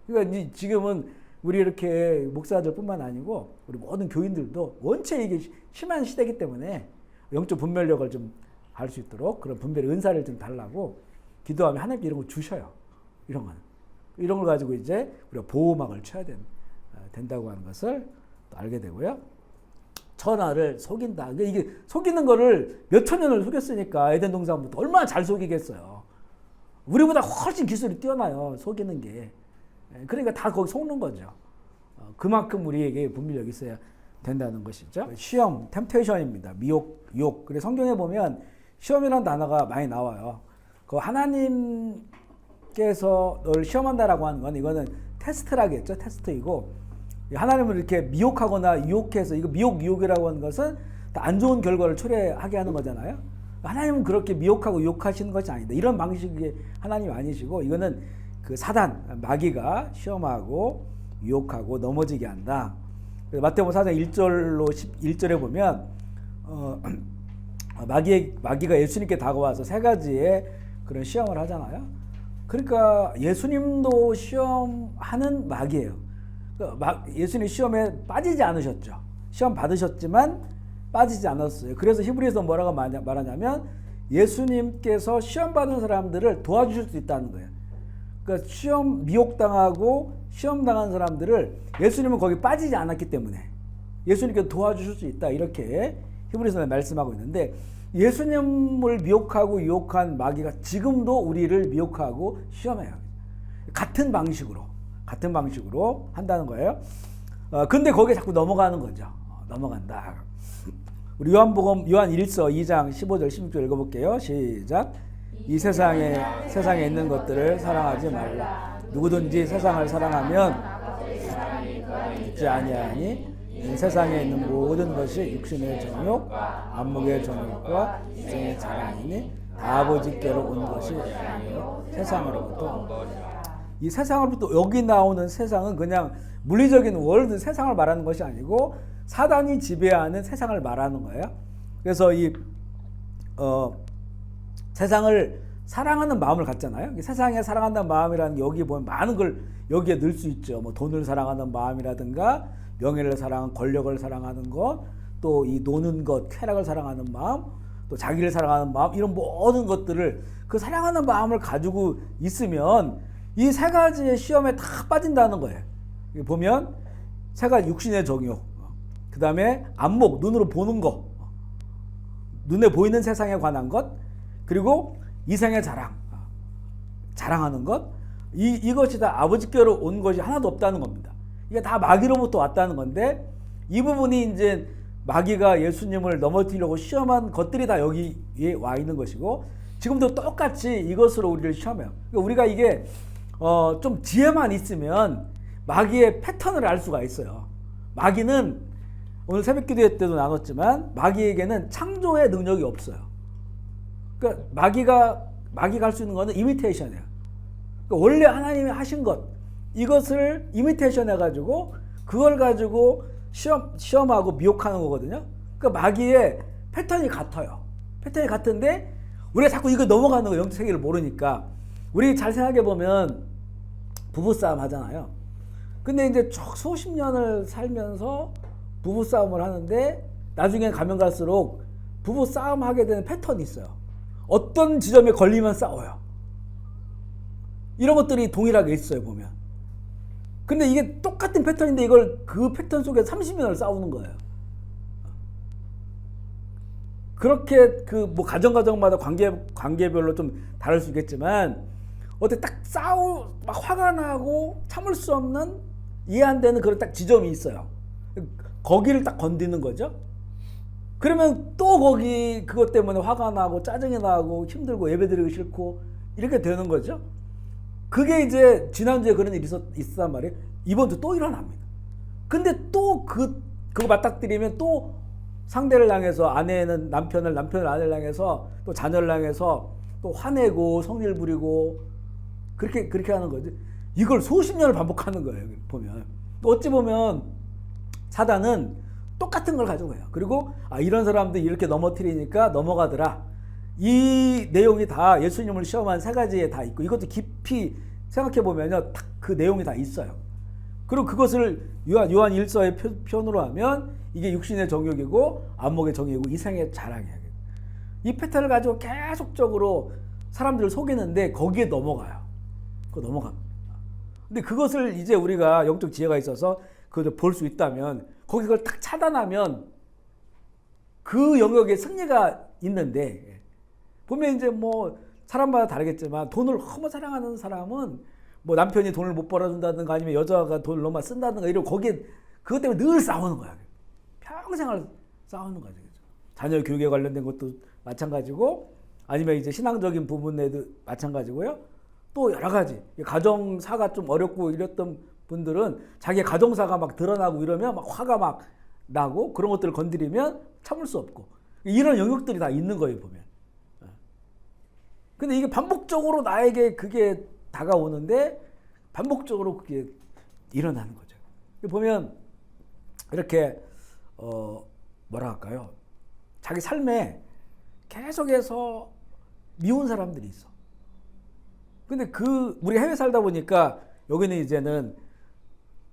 그러니까 지금은 우리 이렇게 목사들뿐만 아니고 우리 모든 교인들도 원체 이게 심한 시대이기 때문에 영적 분별력을 좀 할 수 있도록 그런 분별의 은사를 좀 달라고 기도하면 하나님께 이런 거 주셔요. 이런 걸 가지고 이제 우리가 보호막을 쳐야 된다고 하는 것을 또 알게 되고요. 천하를 속인다. 이게 속이는 거를 몇천 년을 속였으니까 에덴 동산부터 얼마나 잘 속이겠어요. 우리보다 훨씬 기술이 뛰어나요. 속이는 게. 그러니까 다 거기 속는 거죠. 그만큼 우리에게 분별력이 있어야 된다는 것이죠. 시험, 템테이션입니다. 미혹, 유혹. 그래서 성경에 보면 시험이라는 단어가 많이 나와요. 그 하나님께서 너를 시험한다라고 하는 건 이거는 테스트라겠죠. 테스트이고 하나님을 이렇게 미혹하거나 유혹해서 이거 미혹, 유혹이라고 하는 것은 다 안 좋은 결과를 초래하게 하는 거잖아요. 하나님은 그렇게 미혹하고 유혹하시는 것이 아니다. 이런 방식의 하나님 아니시고 이거는 그 사단, 마귀가 시험하고 유혹하고 넘어지게 한다. 마태복음 4장 1절로 11절에 보면 마귀가 예수님께 다가와서 세 가지의 그런 시험을 하잖아요. 그러니까 예수님도 시험하는 마귀예요. 예수님 시험에 빠지지 않으셨죠. 시험 받으셨지만 빠지지 않았어요. 그래서 히브리에서 뭐라고 말하냐면 예수님께서 시험 받는 사람들을 도와주실 수 있다는 거예요. 그러니까 시험 미혹당하고 시험 당한 사람들을 예수님은 거기 빠지지 않았기 때문에 예수님께 도와주실 수 있다. 이렇게 히브리서에 말씀하고 있는데 예수님을 미혹하고 유혹한 마귀가 지금도 우리를 미혹하고 시험해요. 같은 방식으로 한다는 거예요. 근데 거기에 자꾸 넘어가는 거죠. 넘어간다. 우리 요한 1서 2장 15절 16절 읽어볼게요. 시작. 이 세상에 있는 것들을 사랑하지 말라. 누구든지 세상을 사랑하면 죽지 아니하니 이 세상에 있는 모든 것이 육신의 정욕, 안목의 정욕과 이생의 자랑이니 다 아버지께로 온 것이 아니요 세상으로부터 온 것이라. 이 세상으로부터 여기 나오는 세상은 그냥 물리적인 월드 세상을 말하는 것이 아니고 사단이 지배하는 세상을 말하는 거예요. 그래서 이 세상을 사랑하는 마음을 갖잖아요. 세상에 사랑한다는 마음이라는 게 여기 보면 많은 걸 여기에 넣을 수 있죠. 뭐 돈을 사랑하는 마음이라든가 명예를 사랑하는 권력을 사랑하는 것, 또 이 노는 것, 쾌락을 사랑하는 마음, 또 자기를 사랑하는 마음, 이런 모든 것들을 그 사랑하는 마음을 가지고 있으면 이 세 가지의 시험에 다 빠진다는 거예요. 보면 세 가지 육신의 정욕, 그 다음에 안목, 눈으로 보는 것, 눈에 보이는 세상에 관한 것, 그리고 이생의 자랑, 자랑하는 것, 이것이 다 아버지께로 온 것이 하나도 없다는 겁니다. 이게 다 마귀로부터 왔다는 건데 이 부분이 이제 마귀가 예수님을 넘어뜨리려고 시험한 것들이 다 여기에 와 있는 것이고 지금도 똑같이 이것으로 우리를 시험해요. 그러니까 우리가 이게 좀 지혜만 있으면 마귀의 패턴을 알 수가 있어요. 마귀는 오늘 새벽기도 때도 나눴지만 마귀에게는 창조의 능력이 없어요. 그러니까 마귀가 할 수 있는 거는 이미테이션이에요. 그러니까 원래 하나님이 하신 것 이것을 이미테이션 해가지고 그걸 가지고 시험하고 미혹하는 거거든요. 그러니까 마귀의 패턴이 같아요. 패턴이 같은데 우리가 자꾸 이거 넘어가는 거예요. 영적 세계를 모르니까. 우리 잘 생각해 보면 부부싸움 하잖아요. 근데 이제 수십 년을 살면서 부부싸움을 하는데 나중에 가면 갈수록 부부싸움 하게 되는 패턴이 있어요. 어떤 지점에 걸리면 싸워요. 이런 것들이 동일하게 있어요, 보면. 근데 이게 똑같은 패턴인데 이걸 그 패턴 속에 30년을 싸우는 거예요. 그렇게 그 뭐 가정마다 관계별로 좀 다를 수 있겠지만 어떻게 딱 막 화가 나고 참을 수 없는 이해 안 되는 그런 딱 지점이 있어요. 거기를 딱 건드는 거죠. 그러면 또 거기 그것 때문에 화가 나고 짜증이 나고 힘들고 예배드리기 싫고 이렇게 되는 거죠. 그게 이제 지난주에 그런 일이 있었단 말이에요. 이번 주 또 일어납니다. 근데 또 그거 맞닥뜨리면 또 상대를 향해서 아내는 남편을 아내를 향해서 또 자녀를 향해서 또 화내고 성질 부리고 그렇게 하는 거지. 이걸 수십 년을 반복하는 거예요. 보면 어찌 보면 사단은 똑같은 걸 가지고 해요. 그리고 이런 사람들이 이렇게 넘어뜨리니까 넘어가더라. 이 내용이 다 예수님을 시험한 세 가지에 다 있고 이것도 깊이 생각해 보면요, 딱 그 내용이 다 있어요. 그리고 그것을 요한 1서의 표현으로 하면 이게 육신의 정욕이고 안목의 정욕이고 이생의 자랑이에요. 이 패턴을 가지고 계속적으로 사람들을 속이는데 거기에 넘어가요. 그거 넘어갑니다. 근데 그것을 이제 우리가 영적 지혜가 있어서 그걸 볼 수 있다면 거기 그걸 딱 차단하면 그 영역에 승리가 있는데 보면 이제 뭐 사람마다 다르겠지만 돈을 너무 사랑하는 사람은 뭐 남편이 돈을 못 벌어준다든가 아니면 여자가 돈을 너무 쓴다든가 이런 거기에 그것 때문에 늘 싸우는 거야. 평생을 싸우는 거죠. 자녀 교육에 관련된 것도 마찬가지고 아니면 이제 신앙적인 부분에도 마찬가지고요. 또 여러 가지 가정사가 좀 어렵고 이랬던 분들은 자기 가정사가 막 드러나고 이러면 막 화가 막 나고 그런 것들을 건드리면 참을 수 없고 이런 영역들이 다 있는 거예요, 보면. 근데 이게 반복적으로 나에게 그게 다가오는데 반복적으로 그게 일어나는 거죠. 보면 이렇게 뭐라 할까요? 자기 삶에 계속해서 미운 사람들이 있어. 근데 우리 해외 살다 보니까 여기는 이제는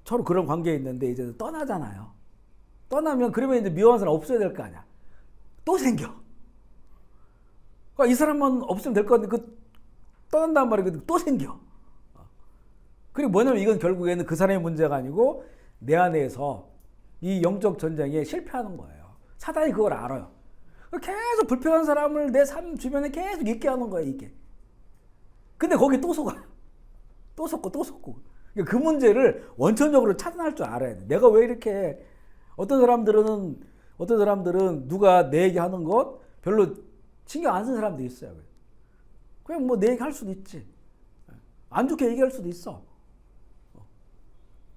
서로 그런 관계에 있는데 이제는 떠나잖아요. 떠나면 그러면 이제 미워하는 사람 없어야 될 거 아니야. 또 생겨. 그러니까 이 사람만 없으면 될 것 같은데 떠난단 말이거든. 또 생겨. 그리고 뭐냐면 이건 결국에는 그 사람의 문제가 아니고 내 안에서 이 영적 전쟁에 실패하는 거예요. 사단이 그걸 알아요. 계속 불편한 사람을 내 삶 주변에 계속 있게 하는 거예요, 이게. 근데 거기 또 속아. 또 속고 또 속고. 그 문제를 원천적으로 차단할 줄 알아야 돼. 내가 왜 이렇게 어떤 사람들은 누가 내 얘기 하는 것 별로 신경 안 쓰는 사람도 있어요. 그냥 뭐 내 얘기 할 수도 있지. 안 좋게 얘기할 수도 있어.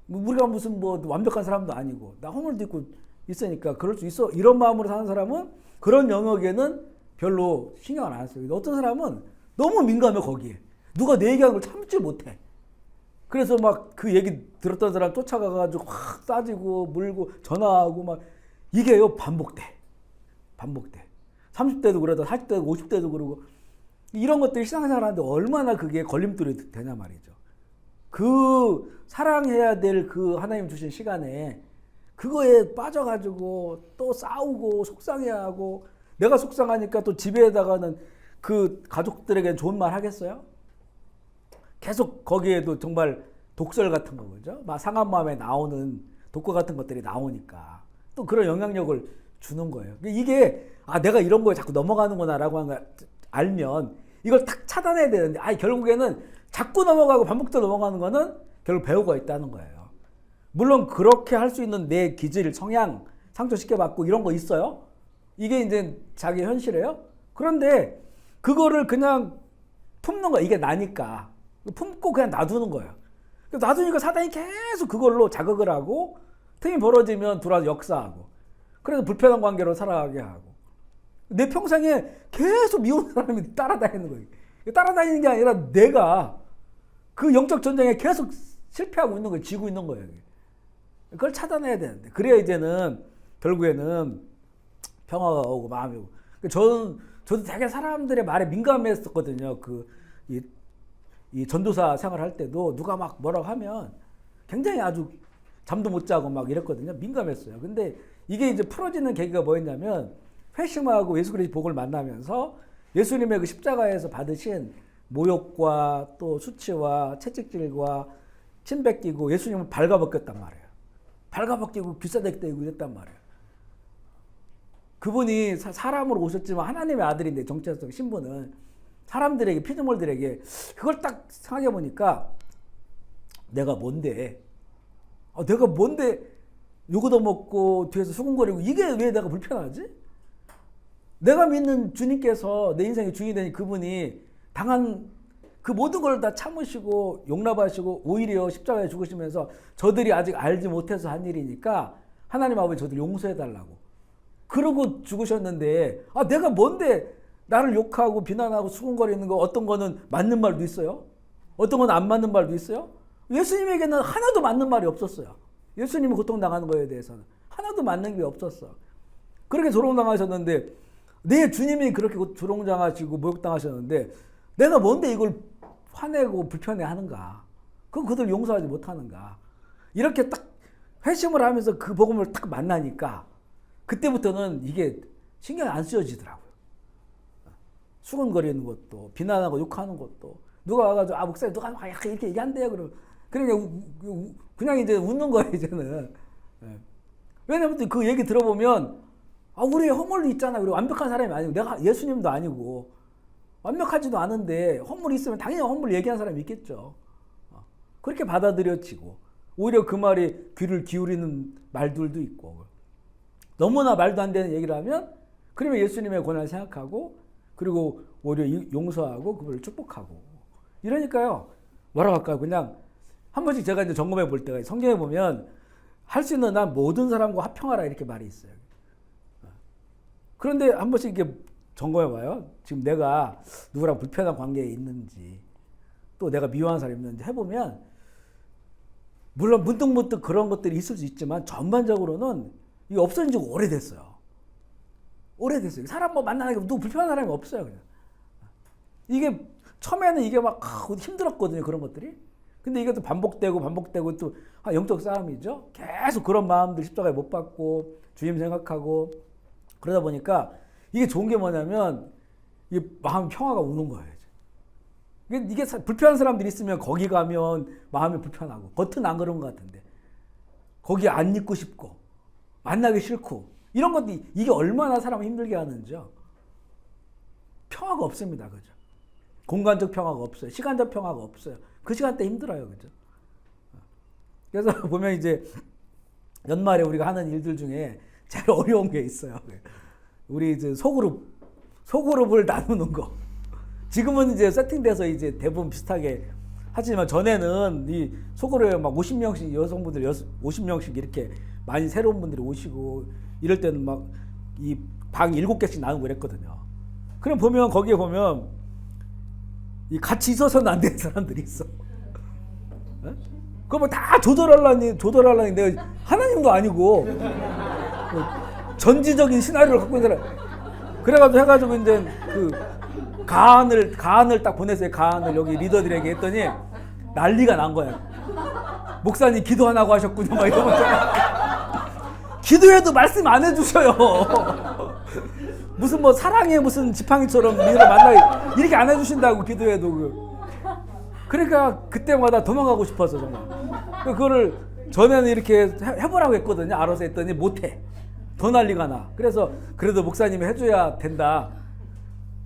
우리가 무슨 뭐 완벽한 사람도 아니고 나 허물도 있고 있으니까 그럴 수 있어. 이런 마음으로 사는 사람은 그런 영역에는 별로 신경을 안 써요. 어떤 사람은 너무 민감해 거기에. 누가 내 얘기하는 걸 참지 못해. 그래서 막 그 얘기 들었던 사람 쫓아가가지고 확 따지고 물고 전화하고 막 이게요 반복돼. 30대도 그러다 40대도 50대도 그러고 이런 것들이 신앙생활 하는데 얼마나 그게 걸림돌이 되냐 말이죠. 그 사랑해야 될 그 하나님 주신 시간에 그거에 빠져가지고 또 싸우고 속상해하고 내가 속상하니까 또 집에다가는 그 가족들에게 좋은 말 하겠어요? 계속 거기에도 정말 독설 같은 거 그죠? 막 상한 마음에 나오는 독과 같은 것들이 나오니까 또 그런 영향력을 주는 거예요. 이게 내가 이런 거에 자꾸 넘어가는구나라고 하는 걸 알면 이걸 탁 차단해야 되는데 결국에는 자꾸 넘어가고 반복적으로 넘어가는 거는 결국 배우가 있다는 거예요. 물론 그렇게 할 수 있는 내 기질, 성향 상처시켜받고 이런 거 있어요. 이게 이제 자기 현실이에요. 그런데 그거를 그냥 품는 거야. 이게 나니까. 품고 그냥 놔두는 거예요. 놔두니까 사단이 계속 그걸로 자극을 하고 틈이 벌어지면 들어와서 역사하고 그래서 불편한 관계로 살아가게 하고 내 평생에 계속 미운 사람이 따라다니는 거예요. 따라다니는 게 아니라 내가 그 영적 전쟁에 계속 실패하고 있는 거예요. 지고 있는 거예요. 그걸 차단해야 되는데 그래야 이제는 결국에는 평화가 오고 마음이 오고. 저도 되게 사람들의 말에 민감했었거든요. 이 전도사 생활할 때도 누가 막 뭐라고 하면 굉장히 아주 잠도 못 자고 막 이랬거든요. 민감했어요. 근데 이게 이제 풀어지는 계기가 뭐였냐면 회심하고 예수 그리스도의 복을 만나면서 예수님의 그 십자가에서 받으신 모욕과 또 수치와 채찍질과 침 뱉기고 예수님을 발가벗겼단 말이에요. 발가벗기고 귀싸대기 때리고 이랬단 말이에요. 그분이 사람으로 오셨지만 하나님의 아들인데 정체성 신분은 사람들에게 피조물들에게 그걸 딱 생각해 보니까 내가 뭔데 요거도 먹고 뒤에서 수군거리고 이게 왜 내가 불편하지? 내가 믿는 주님께서 내 인생의 주인이 되니 그분이 당한 그 모든 걸 다 참으시고 용납하시고 오히려 십자가에 죽으시면서 저들이 아직 알지 못해서 한 일이니까 하나님 아버지 저들 용서해 달라고 그러고 죽으셨는데 내가 뭔데 나를 욕하고 비난하고 수군거리는 거 어떤 거는 맞는 말도 있어요. 어떤 건 안 맞는 말도 있어요. 예수님에게는 하나도 맞는 말이 없었어요. 예수님이 고통당하는 거에 대해서는 하나도 맞는 게 없었어. 그렇게 조롱당하셨는데 내 주님이 그렇게 조롱당하시고 모욕당하셨는데 내가 뭔데 이걸 화내고 불편해하는가? 그들 용서하지 못하는가? 이렇게 딱 회심을 하면서 그 복음을 딱 만나니까 그때부터는 이게 신경이 안 쓰여지더라고요. 수근거리는 것도 비난하고 욕하는 것도 누가 와가지고 목사님 누가 막 이렇게 얘기한대요. 그냥 이제 웃는 거예요 이제는. 왜냐면 그 얘기 들어보면 우리 허물이 있잖아. 그리고 완벽한 사람이 아니고 내가 예수님도 아니고 완벽하지도 않은데 허물이 있으면 당연히 허물 얘기하는 사람이 있겠죠. 그렇게 받아들여지고 오히려 그 말이 귀를 기울이는 말들도 있고 너무나 말도 안 되는 얘기를 하면 그러면 예수님의 권한을 생각하고 그리고 오히려 용서하고 그걸 축복하고 이러니까요. 뭐라고 할까요? 그냥 한 번씩 제가 이제 점검해 볼 때가 성경에 보면 할 수 있는 난 모든 사람과 화평하라 이렇게 말이 있어요. 그런데 한 번씩 이렇게 점검해 봐요. 지금 내가 누구랑 불편한 관계에 있는지 또 내가 미워하는 사람이 있는지 해보면 물론 문득문득 그런 것들이 있을 수 있지만 전반적으로는 이게 없어진 지 오래됐어요. 사람 만나는 게 누구 불편한 사람이 없어요. 그냥. 이게 처음에는 이게 막 힘들었거든요. 그런 것들이. 근데 이게 또 반복되고 또 영적 싸움이죠. 계속 그런 마음들 십자가에 못 박고 주님 생각하고 그러다 보니까 이게 좋은 게 뭐냐면 이게 마음 평화가 오는 거예요. 이게 불편한 사람들이 있으면 거기 가면 마음이 불편하고 겉은 안 그런 것 같은데 거기 안 있고 싶고 만나기 싫고 이런 것들이 이게 얼마나 사람을 힘들게 하는지요. 평화가 없습니다. 그죠? 공간적 평화가 없어요. 시간적 평화가 없어요. 그 시간대 힘들어요. 그죠? 그래서 보면 이제 연말에 우리가 하는 일들 중에 제일 어려운 게 있어요. 우리 이제 소그룹을 나누는 거. 지금은 이제 세팅돼서 이제 대부분 비슷하게 하지만 전에는 이 속으로 막 50명씩 여성분들 50명씩 이렇게 많이 새로운 분들이 오시고 이럴 때는 막 이 방 7개씩 나누고 그랬거든요. 그럼 보면 거기에 보면 이 같이 있어서는 안 되는 사람들이 있어. 그거 뭐 다 조절하려니 내가 하나님도 아니고 전지적인 시나리오를 갖고 있는 사람. 그래가지고 해가지고 이제 그 가안을 딱 보냈어요. 가안을 여기 리더들에게 했더니 난리가 난 거야. 목사님 기도 안 하고 하셨군요. 막 이러면서 기도해도 말씀 안 해주셔요. 무슨 뭐 사랑의 무슨 지팡이처럼 리더 만나게 이렇게 안 해주신다고 기도해도. 그러니까 그때마다 도망가고 싶어서 정말. 그거를 전에는 이렇게 해보라고 했거든요. 알아서 했더니 못해. 더 난리가 나. 그래서 그래도 목사님이 해줘야 된다.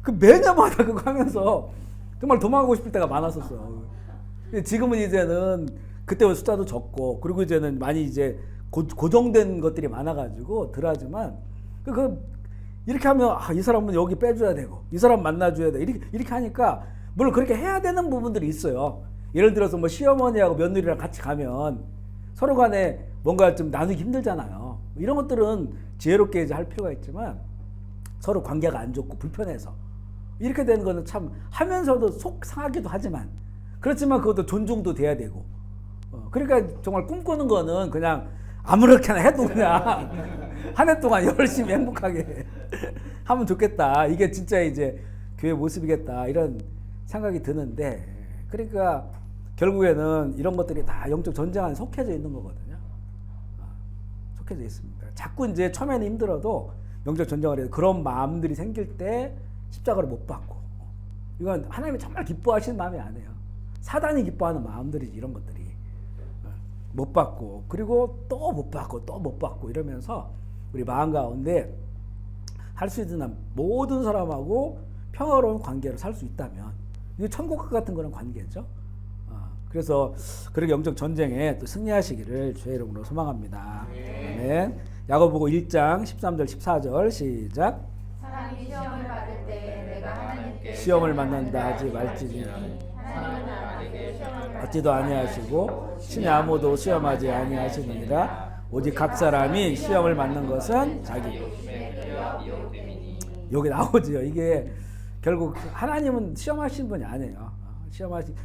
그 매년마다 그거 하면서 정말 도망가고 싶을 때가 많았었어. 지금은 이제는 그때보다 숫자도 적고 그리고 이제는 많이 이제 고정된 것들이 많아가지고 덜하지만 이렇게 하면 이 사람은 여기 빼줘야 되고 이 사람 만나줘야 돼 이렇게 하니까 물론 그렇게 해야 되는 부분들이 있어요. 예를 들어서 뭐 시어머니하고 며느리랑 같이 가면 서로 간에 뭔가 좀 나누기 힘들잖아요. 이런 것들은 지혜롭게 이제 할 필요가 있지만 서로 관계가 안 좋고 불편해서 이렇게 되는 거는 참 하면서도 속 상하기도 하지만 그렇지만 그것도 존중도 돼야 되고 그러니까 정말 꿈꾸는 거는 그냥 아무렇게나 해도 그냥 한 해 동안 열심히 행복하게 하면 좋겠다. 이게 진짜 이제 교회 모습이겠다 이런 생각이 드는데 그러니까 결국에는 이런 것들이 다 영적 전쟁 안에 속해져 있는 거거든요. 속해져 있습니다. 자꾸 이제 처음에는 힘들어도 영적 전쟁을 해서 그런 마음들이 생길 때 십자가를 못 받고 이건 하나님이 정말 기뻐하시는 마음이 아니에요. 사단이 기뻐하는 마음들이지 이런 것들이 못 받고 그리고 또 못 받고 또 못 받고 이러면서 우리 마음 가운데 할 수 있는 모든 사람하고 평화로운 관계로 살 수 있다면 이게 천국과 같은 그런 관계죠. 그래서 그렇게 영적 전쟁에 또 승리하시기를 주의 이름으로 소망합니다. 아멘. 야고보서 1장 13절 14절 시작. 사람이 시험을 받을 때 내가 하나님께 시험을 만난다 하지 말지니 받지도 아니하시고 신이 아무도 시험하지 아니하시느니라. 오직 각 사람이 시험을 받는 것은 자기 여기 나오죠. 이게 결국 하나님은 시험하시는 분이 아니에요.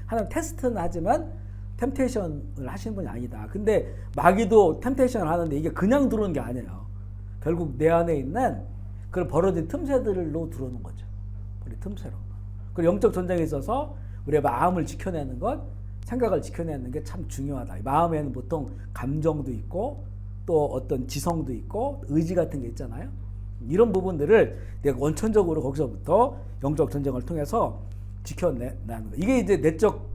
하나님 테스트는 하지만 템테이션을 하시는 분이 아니다. 근데 마귀도 템테이션을 하는데 이게 그냥 들어오는 게 아니에요. 결국 내 안에 있는 그런 벌어진 틈새들로 들어오는 거죠. 우리 틈새로. 그리고 영적 전쟁에 있어서 우리의 마음을 지켜내는 것, 생각을 지켜내는 게 참 중요하다. 마음에는 보통 감정도 있고 또 어떤 지성도 있고 의지 같은 게 있잖아요. 이런 부분들을 내가 원천적으로 거기서부터 영적 전쟁을 통해서 지켜내는 거. 이게 이제 내적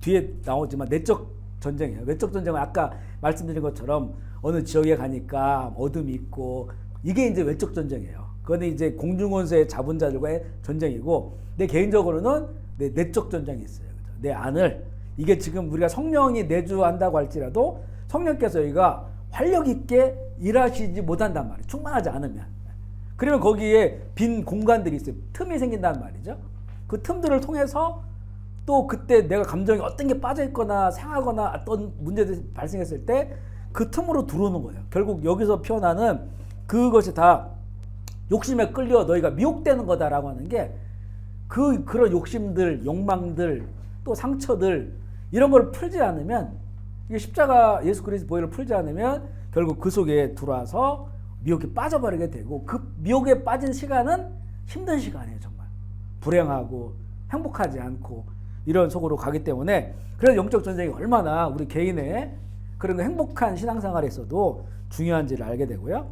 뒤에 나오지만 내적 전쟁이에요. 외적 전쟁은 아까 말씀드린 것처럼 어느 지역에 가니까 어둠이 있고 이게 이제 외적 전쟁이에요. 그건 이제 공중원수의 자본자들과의 전쟁이고 내 개인적으로는 내 내적 전쟁이 있어요. 내 안을 이게 지금 우리가 성령이 내주한다고 할지라도 성령께서 여기가 활력 있게 일하시지 못한단 말이에요. 충만하지 않으면. 그러면 거기에 빈 공간들이 있어요. 틈이 생긴단 말이죠. 그 틈들을 통해서 또 그때 내가 감정이 어떤 게 빠져 있거나 상하거나 어떤 문제들이 발생했을 때 그 틈으로 들어오는 거예요. 결국 여기서 표현하는 그것이 다 욕심에 끌려 너희가 미혹되는 거다라고 하는 게 그런 욕심들, 욕망들, 또 상처들 이런 걸 풀지 않으면 이게 십자가 예수 그리스도 보혈을 풀지 않으면 결국 그 속에 들어와서 미혹에 빠져버리게 되고 그 미혹에 빠진 시간은 힘든 시간이에요. 정말 불행하고 행복하지 않고 이런 속으로 가기 때문에 그래서 영적 전쟁이 얼마나 우리 개인의 그런 행복한 신앙생활에서도 중요한지를 알게 되고요.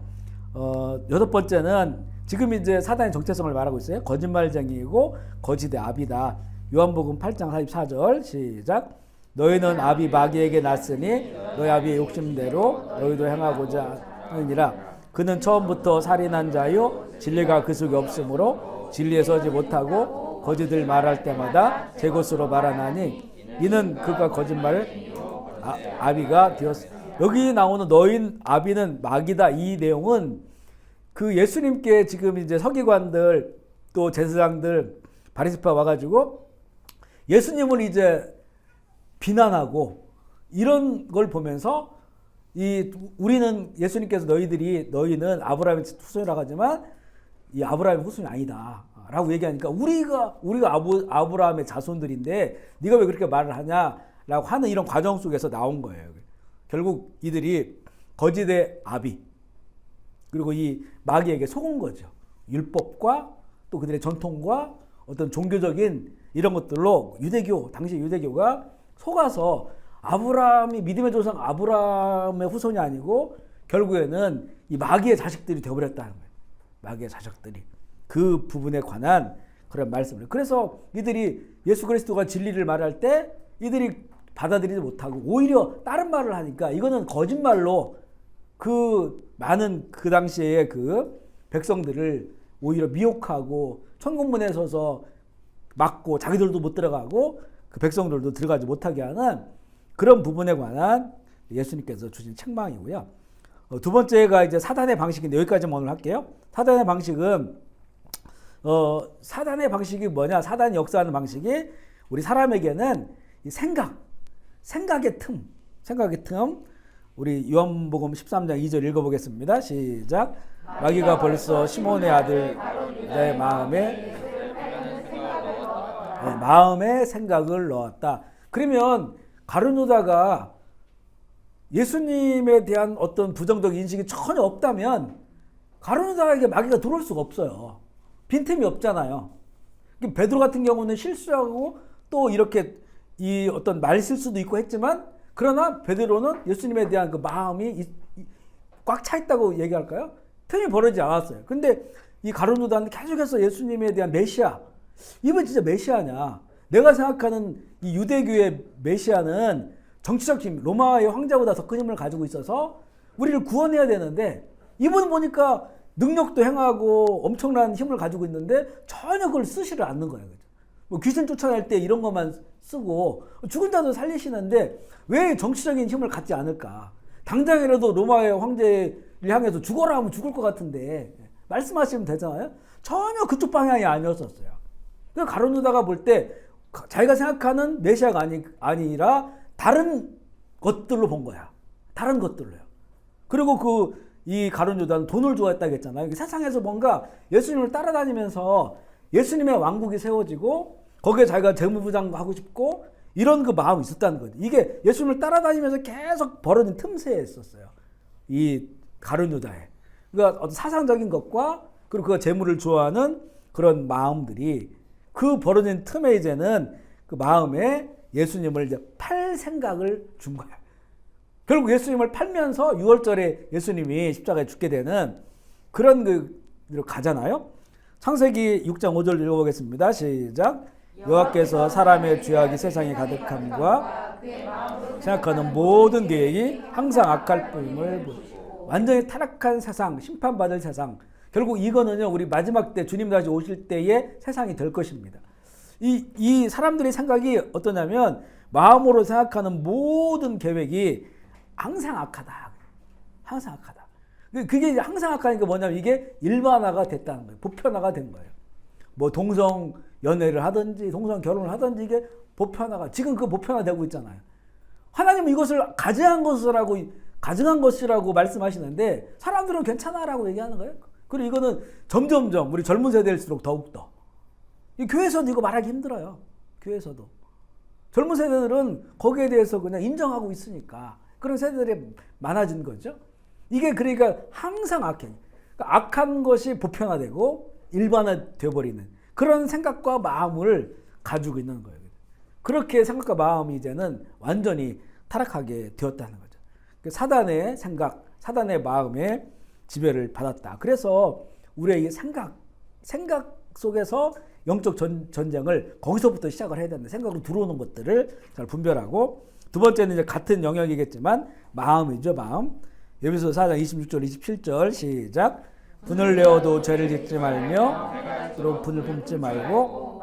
여섯 번째는 지금 이제 사단의 정체성을 말하고 있어요. 거짓말쟁이이고 거짓의 아비다. 요한복음 8장 44절 시작. 너희는 아비 마귀에게 났으니 너희 아비의 욕심대로 너희도 행하고자 하느니라. 그는 처음부터 살인한 자요 진리가 그 속에 없으므로 진리에 서지 못하고 거짓을 말할 때마다 제 것으로 말하나니 이는 그가 거짓말을 아비가 되었어. 여기 나오는 너희 아비는 마귀다. 이 내용은 그 예수님께 지금 이제 서기관들 또 제사장들 바리새파 와가지고 예수님을 이제 비난하고 이런 걸 보면서 우리는 예수님께서 너희는 아브라함의 후손이라고 하지만 이 아브라함의 후손이 아니다라고 얘기하니까 우리가 아브라함의 자손들인데 네가 왜 그렇게 말을 하냐라고 하는 이런 과정 속에서 나온 거예요. 결국 이들이 거짓의 아비 그리고 이 마귀에게 속은 거죠. 율법과 또 그들의 전통과 어떤 종교적인 이런 것들로 당시 유대교가 속아서 아브라함이 믿음의 조상 아브라함의 후손이 아니고 결국에는 이 마귀의 자식들이 되어버렸다는 거예요. 마귀의 자식들이. 그 부분에 관한 그런 말씀을. 그래서 이들이 예수 그리스도가 진리를 말할 때 이들이 받아들이지 못하고 오히려 다른 말을 하니까 이거는 거짓말로 그 많은 그 당시에 그 백성들을 오히려 미혹하고 천국문에 서서 막고 자기들도 못 들어가고 그 백성들도 들어가지 못하게 하는 그런 부분에 관한 예수님께서 주신 책망이고요. 두 번째가 이제 사단의 방식인데 여기까지만 오늘 할게요. 사단의 방식은 사단의 방식이 뭐냐? 사단이 역사하는 방식이 우리 사람에게는 이 생각의 틈. 우리 요한복음 13장 2절 읽어보겠습니다. 시작. 마귀가 벌써 시몬의 아들 내 마음에 생각을 넣었다. 그러면 가룟 유다가 예수님에 대한 어떤 부정적 인식이 전혀 없다면 가룟 유다에게 마귀가 들어올 수가 없어요. 빈틈이 없잖아요. 베드로 같은 경우는 실수하고 또 이렇게 이 어떤 말 실수도 있고 했지만 그러나 베드로는 예수님에 대한 그 마음이 꽉 차 있다고 얘기할까요? 틈이 벌어지지 않았어요. 근데 이 가룟 유다는 계속해서 예수님에 대한 메시아, 이분 진짜 메시아냐? 내가 생각하는 이 유대교의 메시아는 정치적 힘, 로마의 황제보다 더 큰 힘을 가지고 있어서 우리를 구원해야 되는데 이분 보니까 능력도 행하고 엄청난 힘을 가지고 있는데 전혀 그걸 쓰지를 않는 거예요. 뭐 귀신 쫓아낼 때 이런 것만 쓰고 죽은 자도 살리시는데 왜 정치적인 힘을 갖지 않을까? 당장이라도 로마의 황제를 향해서 죽어라 하면 죽을 것 같은데 말씀하시면 되잖아요. 전혀 그쪽 방향이 아니었었어요. 그래서 가룟 유다가 볼 때 자기가 생각하는 메시아가 아니라 다른 것들로 본 거야. 다른 것들로요. 그리고 이 가룟 유다는 돈을 좋아했다고 했잖아요. 세상에서 뭔가 예수님을 따라다니면서 예수님의 왕국이 세워지고 거기에 자기가 재무부장하고 싶고 이런 그 마음이 있었다는 거죠. 이게 예수님을 따라다니면서 계속 벌어진 틈새에 있었어요. 이 가룟 유다에. 그러니까 어떤 사상적인 것과 그리고 그 재물을 좋아하는 그런 마음들이 그 벌어진 틈에 이제는 그 마음에 예수님을 이제 팔 생각을 준 거야. 결국 예수님을 팔면서 6월절에 예수님이 십자가에 죽게 되는 그런 그 가잖아요. 창세기 6장 5절 읽어보겠습니다. 시작. 여호와께서 사람의 죄악이 세상에 가득함과 생각하는 모든 계획이 항상 악할 뿐임을 완전히 타락한 세상, 심판받을 세상. 결국 이거는요, 우리 마지막 때 주님 다시 오실 때의 세상이 될 것입니다. 이 사람들의 생각이 어떠냐면 마음으로 생각하는 모든 계획이 항상 악하다. 항상 악하다. 그게 이제 항상 악하니까 뭐냐면 이게 일반화가 됐다는 거예요. 보편화가 된 거예요. 뭐 동성 연애를 하든지 동성 결혼을 하든지 이게 보편화가 지금 그 보편화되고 있잖아요. 하나님은 이것을 가증한 것이라고 말씀하시는데 사람들은 괜찮아라고 얘기하는 거예요. 그리고 이거는 점점점 우리 젊은 세대일수록 더욱더 이 교회에서도 이거 말하기 힘들어요. 교회에서도 젊은 세대들은 거기에 대해서 그냥 인정하고 있으니까 그런 세대들이 많아진 거죠. 이게 그러니까 항상 악해. 그러니까 악한 것이 보편화되고 일반화되어 버리는 그런 생각과 마음을 가지고 있는 거예요. 그렇게 생각과 마음이 이제는 완전히 타락하게 되었다는 거죠. 사단의 생각, 사단의 마음에 지배를 받았다. 그래서 우리의 생각 속에서 영적 전쟁을 거기서부터 시작을 해야 된다. 생각으로 들어오는 것들을 잘 분별하고 두 번째는 이제 같은 영역이겠지만 마음이죠. 마음. 에베소 4장 26절 27절 시작. 분을 내어도 죄를 짓지 말며 서로 분을 품지 말고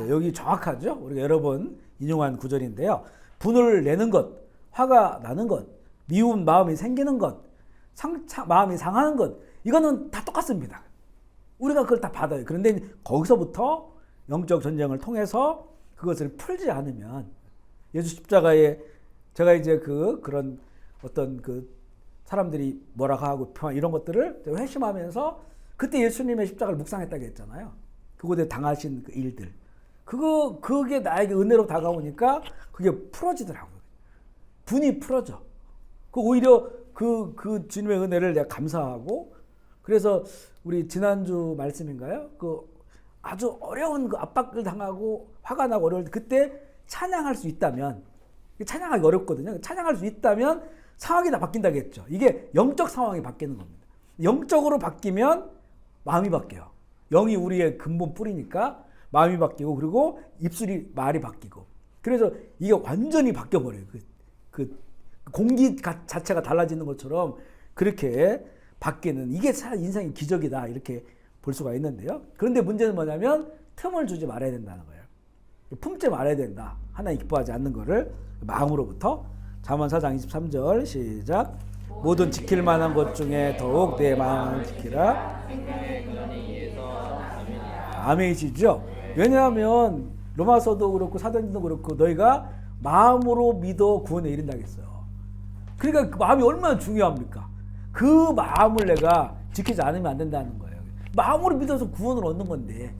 여기 정확하죠. 우리가 여러 번 인용한 구절인데요. 분을 내는 것, 화가 나는 것, 미운 마음이 생기는 것, 마음이 상하는 것 이거는 다 똑같습니다. 우리가 그걸 다 받아요. 그런데 거기서부터 영적 전쟁을 통해서 그것을 풀지 않으면 예수 십자가에 제가 이제 그런 어떤 그 사람들이 뭐라고 하고 이런 것들을 회심하면서 그때 예수님의 십자가를 묵상했다고 했잖아요. 그곳에 당하신 그 일들. 그게 나에게 은혜로 다가오니까 그게 풀어지더라고요. 분이 풀어져. 오히려 그 주님의 은혜를 내가 감사하고 그래서 우리 지난주 말씀인가요? 아주 어려운 그 압박을 당하고 화가 나고 어려울 때 그때 찬양할 수 있다면 찬양하기 어렵거든요. 찬양할 수 있다면 상황이 다 바뀐다고 했죠. 이게 영적 상황이 바뀌는 겁니다. 영적으로 바뀌면 마음이 바뀌어요. 영이 우리의 근본 뿌리니까 마음이 바뀌고 그리고 입술이 말이 바뀌고 그래서 이게 완전히 바뀌어버려요. 그 공기 자체가 달라지는 것처럼 그렇게 바뀌는 이게 인생의 기적이다 이렇게 볼 수가 있는데요. 그런데 문제는 뭐냐면 틈을 주지 말아야 된다는 거예요. 품지 말아야 된다. 하나님 기뻐하지 않는 거를 마음으로부터 잠언 4장 23절 시작 모든 지킬 만한 것 중에 더욱 내 마음을 지키라. 아멘이시죠? 왜냐하면 로마서도 그렇고 사도행전도 그렇고 너희가 마음으로 믿어 구원에 이른다 했어요. 그러니까 그 마음이 얼마나 중요합니까? 그 마음을 내가 지키지 않으면 안 된다는 거예요. 마음으로 믿어서 구원을 얻는 건데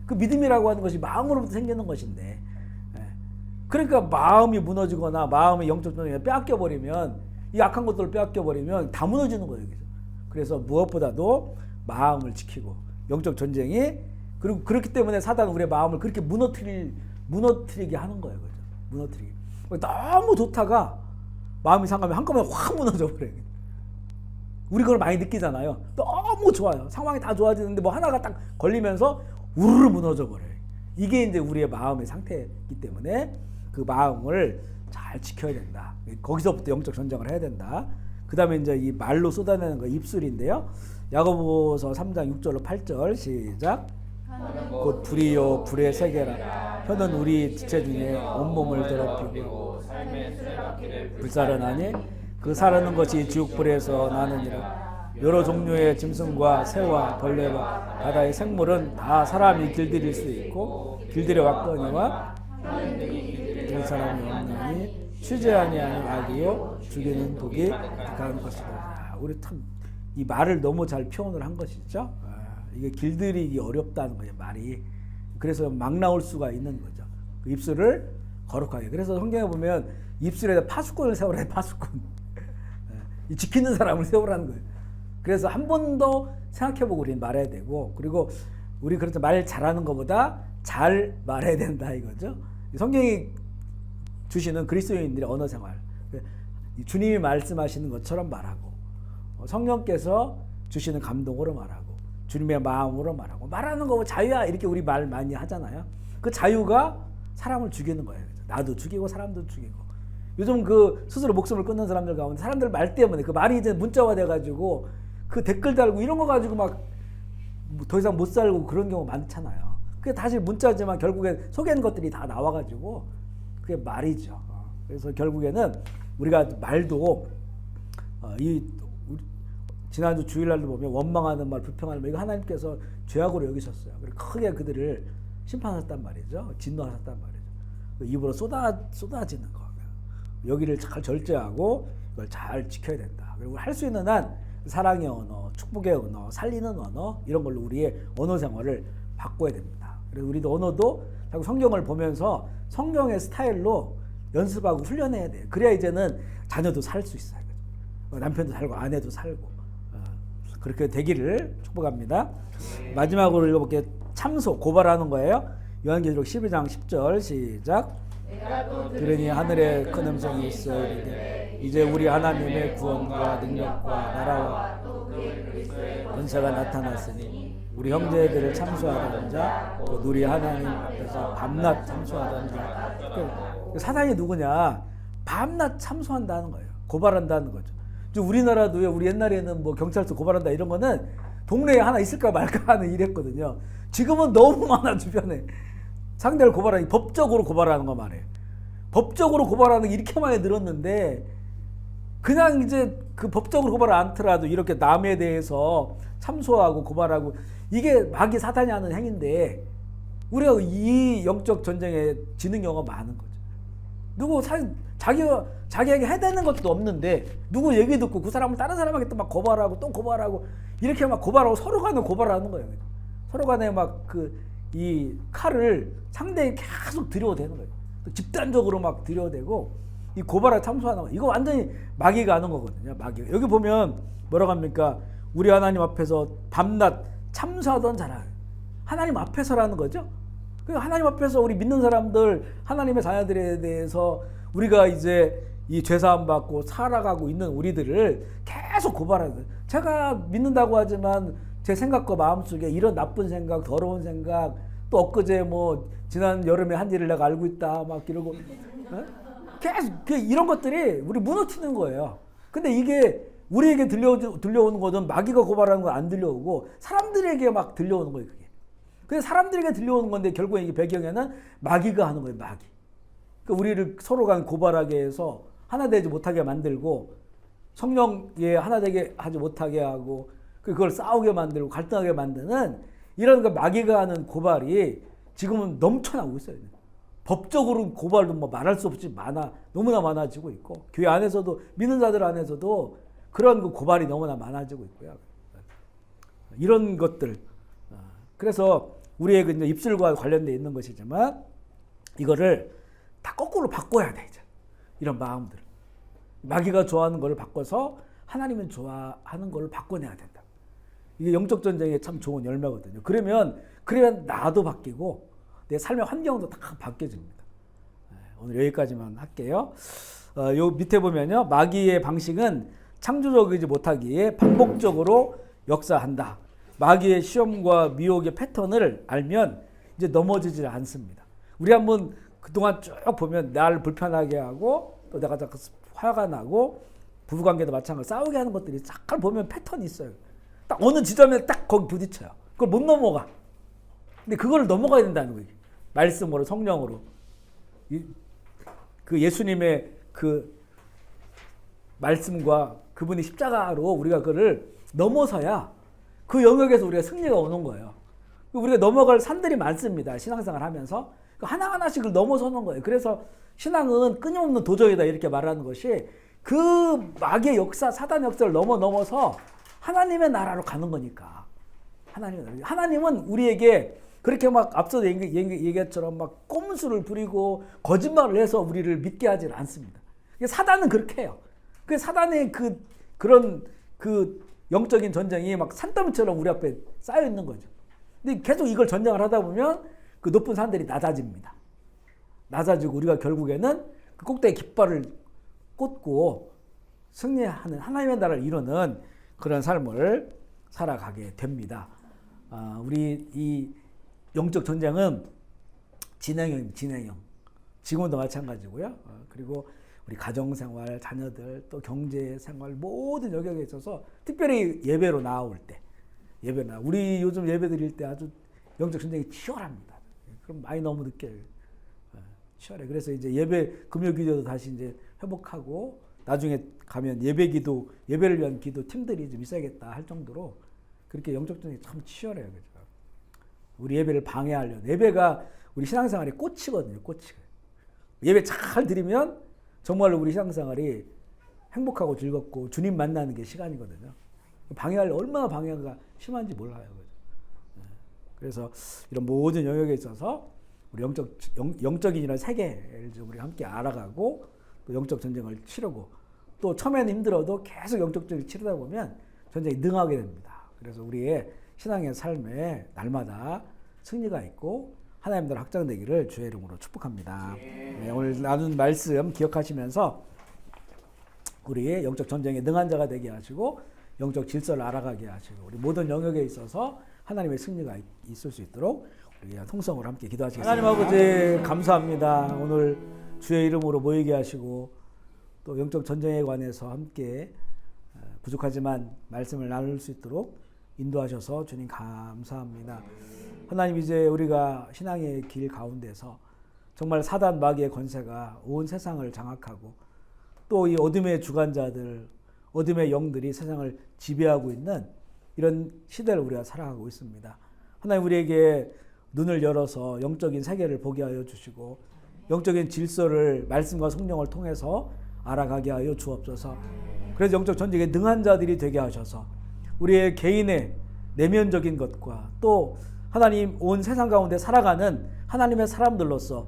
그 믿음이라고 하는 것이 마음으로부터 생기는 것인데 그러니까 마음이 무너지거나 마음의 영적 전쟁에 빼앗겨버리면 이 악한 것들을 빼앗겨버리면 다 무너지는 거예요. 그래서 무엇보다도 마음을 지키고 영적 전쟁이 그리고 그렇기 때문에 사단은 우리의 마음을 그렇게 무너뜨리게 하는 거예요. 그죠? 무너뜨리게. 너무 좋다가 마음이 상하면 한꺼번에 확 무너져 버려요. 우리 그걸 많이 느끼잖아요. 너무 좋아요. 상황이 다 좋아지는데 뭐 하나가 딱 걸리면서 우르르 무너져 버려요. 이게 이제 우리의 마음의 상태이기 때문에 그 마음을 잘 지켜야 된다. 거기서부터 영적 전쟁을 해야 된다. 그 다음에 이제 이 말로 쏟아내는 거 입술인데요. 야고보서 3장 6절로 8절 시작. 곧 불이요 불의 세계라. 혀는 우리 지체 중에 온몸을 더럽히고 불사르나니 그 사르는 것이 지옥불에서 나느니라. 여러 종류의 짐승과 새와 벌레와 바다의 생물은 다 사람이 길들일 수 있고 길들여 왔거니와 될 사람이 없나니 취재 아니하는 악이요 죽이는 독이 가까운 것이다. 우리 참 이 말을 너무 잘 표현을 한 것이죠. 이게 길들이기 어렵다는 거예요, 말이. 그래서 막 나올 수가 있는 거죠. 그 입술을 거룩하게. 그래서 성경에 보면 입술에다 파수꾼을 세우라, 파수꾼. 지키는 사람을 세우라는 거예요. 그래서 한 번 더 생각해보고 우리는 말해야 되고, 그리고 우리 그렇죠. 말 잘하는 것보다 잘 말해야 된다 이거죠. 성경이 주시는 그리스도인들의 언어 생활. 주님이 말씀하시는 것처럼 말하고, 성령께서 주시는 감동으로 말하고, 주님의 마음으로 말하고, 말하는 거 자유야 이렇게 우리 말 많이 하잖아요. 그 자유가 사람을 죽이는 거예요. 나도 죽이고 사람도 죽이고. 요즘 그 스스로 목숨을 끊는 사람들 가운데 사람들 말 때문에 그 말이 이제 문자화 돼가지고 그 댓글 달고 이런 거 가지고 막 더 이상 못 살고 그런 경우 많잖아요. 그게 다시 문자지만 결국에 속에는 것들이 다 나와가지고 그게 말이죠. 그래서 결국에는 우리가 말도 지난주 주일날도 보면 원망하는 말, 불평하는 말 이거 하나님께서 죄악으로 여기셨어요. 그리고 크게 그들을 심판하셨단 말이죠. 진노하셨단 말이죠. 입으로 쏟아지는 거. 여기를 잘 절제하고 이걸 잘 지켜야 된다. 그리고 할 수 있는 한 사랑의 언어, 축복의 언어, 살리는 언어 이런 걸로 우리의 언어 생활을 바꿔야 됩니다. 그래서 우리도 언어도 자꾸 성경을 보면서 성경의 스타일로 연습하고 훈련해야 돼요. 그래야 이제는 자녀도 살 수 있어요. 남편도 살고 아내도 살고 그렇게 되기를 축복합니다. 마지막으로 읽어볼게요. 참소, 고발하는 거예요. 요한계시록 12장 10절 시작. 그러니 하늘에 큰 음성이 있어이르되 이제 우리 하나님의 구원과 능력과 나라와 권세가 나타났으니 우리 형제들을 참소하던 자, 또 우리 하나님 앞에서 밤낮 참소하던 자. 사단이 누구냐? 밤낮 참소한다는 거예요. 고발한다는 거죠. 우리나라도요. 우리 옛날에는 뭐 경찰서 고발한다 이런 거는 동네에 하나 있을까 말까 하는 일했거든요. 지금은 너무 많아 주변에. 상대를 고발하니 법적으로 고발하는 거 말이에요. 법적으로 고발하는 게 이렇게 많이 늘었는데 그냥 이제 그 법적으로 고발을 않더라도 이렇게 남에 대해서 참소하고 고발하고 이게 마귀 사탄이 하는 행위인데 우리가 이 영적 전쟁에 지는 경우가 많은 거죠. 누구 자기에게 해대는 것도 없는데 누구 얘기 듣고 그 사람을 다른 사람에게 또 막 고발하고 또 고발하고 이렇게 막 고발하고 서로 간에 고발하는 거예요. 서로 간에 막 이 칼을 상대에 계속 들여대는 거예요. 집단적으로 막 들여대고 이 고발에 참소하는 거. 이거 완전히 마귀가 하는 거거든요. 마귀. 여기 보면 뭐라고 합니까? 우리 하나님 앞에서 밤낮 참소하던 자라. 하나님 앞에서라는 거죠. 하나님 앞에서 우리 믿는 사람들, 하나님의 자녀들에 대해서 우리가 이제 이 죄사함 받고 살아가고 있는 우리들을 계속 고발하는 거예요. 제가 믿는다고 하지만 제 생각과 마음속에 이런 나쁜 생각, 더러운 생각, 또 엊그제 뭐 지난 여름에 한 일을 내가 알고 있다 막 이러고 계속 이런 것들이 우리 무너뜨리는 거예요. 근데 이게 우리에게 들려오는 거는 마귀가 고발하는 건 안 들려오고 사람들에게 막 들려오는 거예요. 그게 사람들에게 들려오는 건데 결국에 이게 배경에는 마귀가 하는 거예요. 마귀. 그러니까 우리를 서로 간 고발하게 해서 하나 되지 못하게 만들고 성령에 하나 되게 하지 못하게 하고 그걸 싸우게 만들고 갈등하게 만드는 이런 그 마귀가 하는 고발이 지금은 넘쳐나고 있어요. 법적으로 고발도 뭐 말할 수 없이 너무나 많아지고 있고 교회 안에서도 믿는 자들 안에서도 그런 그 고발이 너무나 많아지고 있고요. 이런 것들. 그래서 우리의 그 입술과 관련되어 있는 것이지만 이거를 다 거꾸로 바꿔야 돼 이제. 이런 마음들. 마귀가 좋아하는 걸 바꿔서 하나님은 좋아하는 걸 바꿔내야 된다. 이게 영적 전쟁의 참 좋은 열매거든요. 그러면 나도 바뀌고 내 삶의 환경도 다 바뀌어집니다. 오늘 여기까지만 할게요. 요 밑에 보면요. 마귀의 방식은 창조적이지 못하기에 반복적으로 역사한다. 마귀의 시험과 미혹의 패턴을 알면 이제 넘어지질 않습니다. 우리 한번 그동안 쭉 보면 나를 불편하게 하고 또 내가 자꾸 화가 나고 부부관계도 마찬가지로 싸우게 하는 것들이 잠깐 보면 패턴이 있어요. 딱 어느 지점에 딱 거기 부딪혀요. 그걸 못 넘어가. 근데 그걸 넘어가야 된다는 거예요. 말씀으로 성령으로. 그 예수님의 그 말씀과 그분이 십자가로 우리가 그를 넘어서야 그 영역에서 우리가 승리가 오는 거예요. 우리가 넘어갈 산들이 많습니다. 신앙생활 하면서. 하나하나씩을 넘어서는 거예요. 그래서 신앙은 끊임없는 도전이다 이렇게 말하는 것이 그 마귀의 역사, 사단의 역사를 넘어서 하나님의 나라로 가는 거니까. 하나님은 우리에게 그렇게 막 앞서 얘기했처럼 막 꼼수를 부리고 거짓말을 해서 우리를 믿게 하지는 않습니다. 사단은 그렇게 해요. 그 사단의 그런 영적인 전쟁이 막 산더미처럼 우리 앞에 쌓여 있는 거죠. 근데 계속 이걸 전쟁을 하다 보면 그 높은 산들이 낮아집니다. 낮아지고 우리가 결국에는 그 꼭대기 깃발을 꽂고 승리하는 하나님의 나라를 이루는 그런 삶을 살아가게 됩니다. 우리 이 영적 전쟁은 진행형. 지금도 마찬가지고요. 그리고 우리 가정생활, 자녀들, 또 경제생활 모든 영역에 있어서 특별히 예배로 나올 때, 우리 요즘 예배 드릴 때 아주 영적 전쟁이 치열합니다. 그럼 많이 너무 늦게 치열해. 그래서 이제 금요 기도도 다시 이제 회복하고 나중에 가면 예배를 위한 기도 팀들이 좀 있어야겠다 할 정도로 그렇게 영적 전쟁이 참 치열해요. 그죠? 우리 예배를 방해하려는 예배가 우리 신앙생활의 꽃이거든요. 예배 잘 드리면 정말로 우리 신앙생활이 행복하고 즐겁고 주님 만나는 게 시간이거든요. 얼마나 방해가 심한지 몰라요. 그래서 이런 모든 영역에 있어서 우리 영적인 이런 세계를 좀 우리 함께 알아가고 또 영적 전쟁을 치르고 또 처음에는 힘들어도 계속 영적 전쟁을 치르다 보면 전쟁에 능하게 됩니다. 그래서 우리의 신앙의 삶에 날마다 승리가 있고 하나님 나라 확장되기를 주의 이름으로 축복합니다. 네, 오늘 나눈 말씀 기억하시면서 우리의 영적 전쟁에 능한 자가 되게 하시고 영적 질서를 알아가게 하시고 우리 모든 영역에 있어서 하나님의 승리가 있을 수 있도록 우리가 통성으로 함께 기도하시겠습니다. 하나님 아버지 감사합니다. 오늘 주의 이름으로 모이게 하시고 또 영적 전쟁에 관해서 함께 부족하지만 말씀을 나눌 수 있도록 인도하셔서 주님 감사합니다. 하나님 이제 우리가 신앙의 길 가운데서 정말 사단 마귀의 권세가 온 세상을 장악하고 또 이 어둠의 주관자들, 어둠의 영들이 세상을 지배하고 있는 이런 시대를 우리가 살아가고 있습니다. 하나님 우리에게 눈을 열어서 영적인 세계를 보게 하여 주시고 영적인 질서를 말씀과 성령을 통해서 알아가게 하여 주옵소서. 그래서 영적 전쟁에 능한 자들이 되게 하셔서 우리의 개인의 내면적인 것과 또 하나님 온 세상 가운데 살아가는 하나님의 사람들로서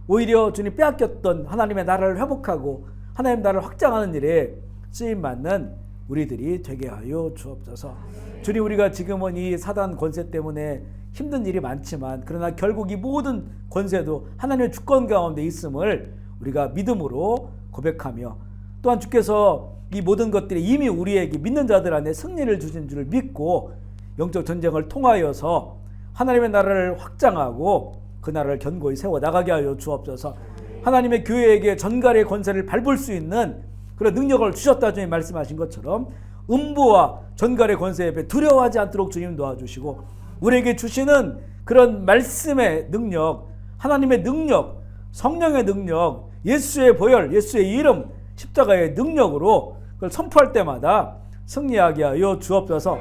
오히려 주님 빼앗겼던 하나님의 나라를 회복하고 하나님 나라를 확장하는 일에 쓰임받는 우리들이 되게 하여 주옵소서. 주님, 우리가 지금은 이 사단 권세 때문에 힘든 일이 많지만 그러나 결국 이 모든 권세도 하나님의 주권 가운데 있음을 우리가 믿음으로 고백하며 또한 주께서 이 모든 것들이 이미 우리에게 믿는 자들 안에 승리를 주신 줄을 믿고 영적 전쟁을 통하여서 하나님의 나라를 확장하고 그 나라를 견고히 세워나가게 하여 주옵소서. 하나님의 교회에게 전갈의 권세를 밟을 수 있는 그런 능력을 주셨다 주님 말씀하신 것처럼 음부와 전갈의 권세에 두려워하지 않도록 주님 도와주시고 우리에게 주시는 그런 말씀의 능력, 하나님의 능력, 성령의 능력, 예수의 보혈, 예수의 이름, 십자가의 능력으로 그걸 선포할 때마다 승리하게 하여 주옵소서.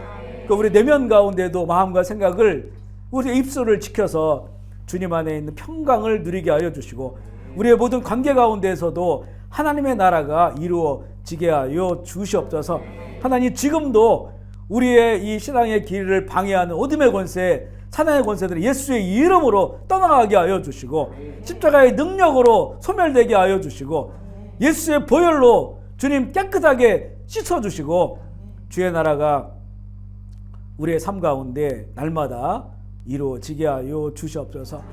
우리 내면 가운데도 마음과 생각을 우리의 입술을 지켜서 주님 안에 있는 평강을 누리게 하여 주시고 우리의 모든 관계 가운데에서도 하나님의 나라가 이루어지게 하여 주시옵소서. 하나님, 지금도 우리의 이 신앙의 길을 방해하는 어둠의 권세, 사단의 권세들을 예수의 이름으로 떠나가게 하여 주시고 십자가의 능력으로 소멸되게 하여 주시고 예수의 보혈로 주님 깨끗하게 씻어주시고 주의 나라가 우리의 삶 가운데 날마다 이루어지게 하여 주시옵소서.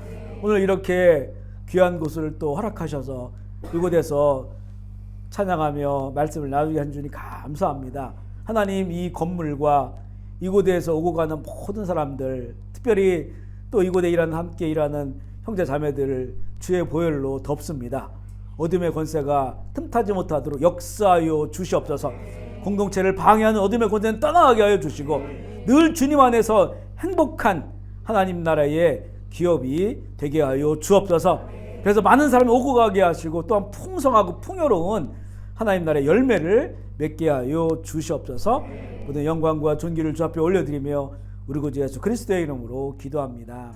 오늘 이렇게 귀한 곳을 또 허락하셔서 이곳에서 찬양하며 말씀을 나누게 한 주님 감사합니다. 하나님, 이 건물과 이곳에서 오고 가는 모든 사람들, 특별히 또 이곳에 함께 일하는 형제 자매들을 주의 보혈로 덮습니다. 어둠의 권세가 틈타지 못하도록 역사하여 주시옵소서. 공동체를 방해하는 어둠의 권세는 떠나가게 하여 주시고 늘 주님 안에서 행복한 하나님 나라의 기업이 되게 하여 주옵소서. 그래서 많은 사람이 오고 가게 하시고 또한 풍성하고 풍요로운 하나님 나라의 열매를 맺게 하여 주시옵소서. 모든 영광과 존귀를 주 앞에 올려드리며 우리 구주 예수 그리스도의 이름으로 기도합니다.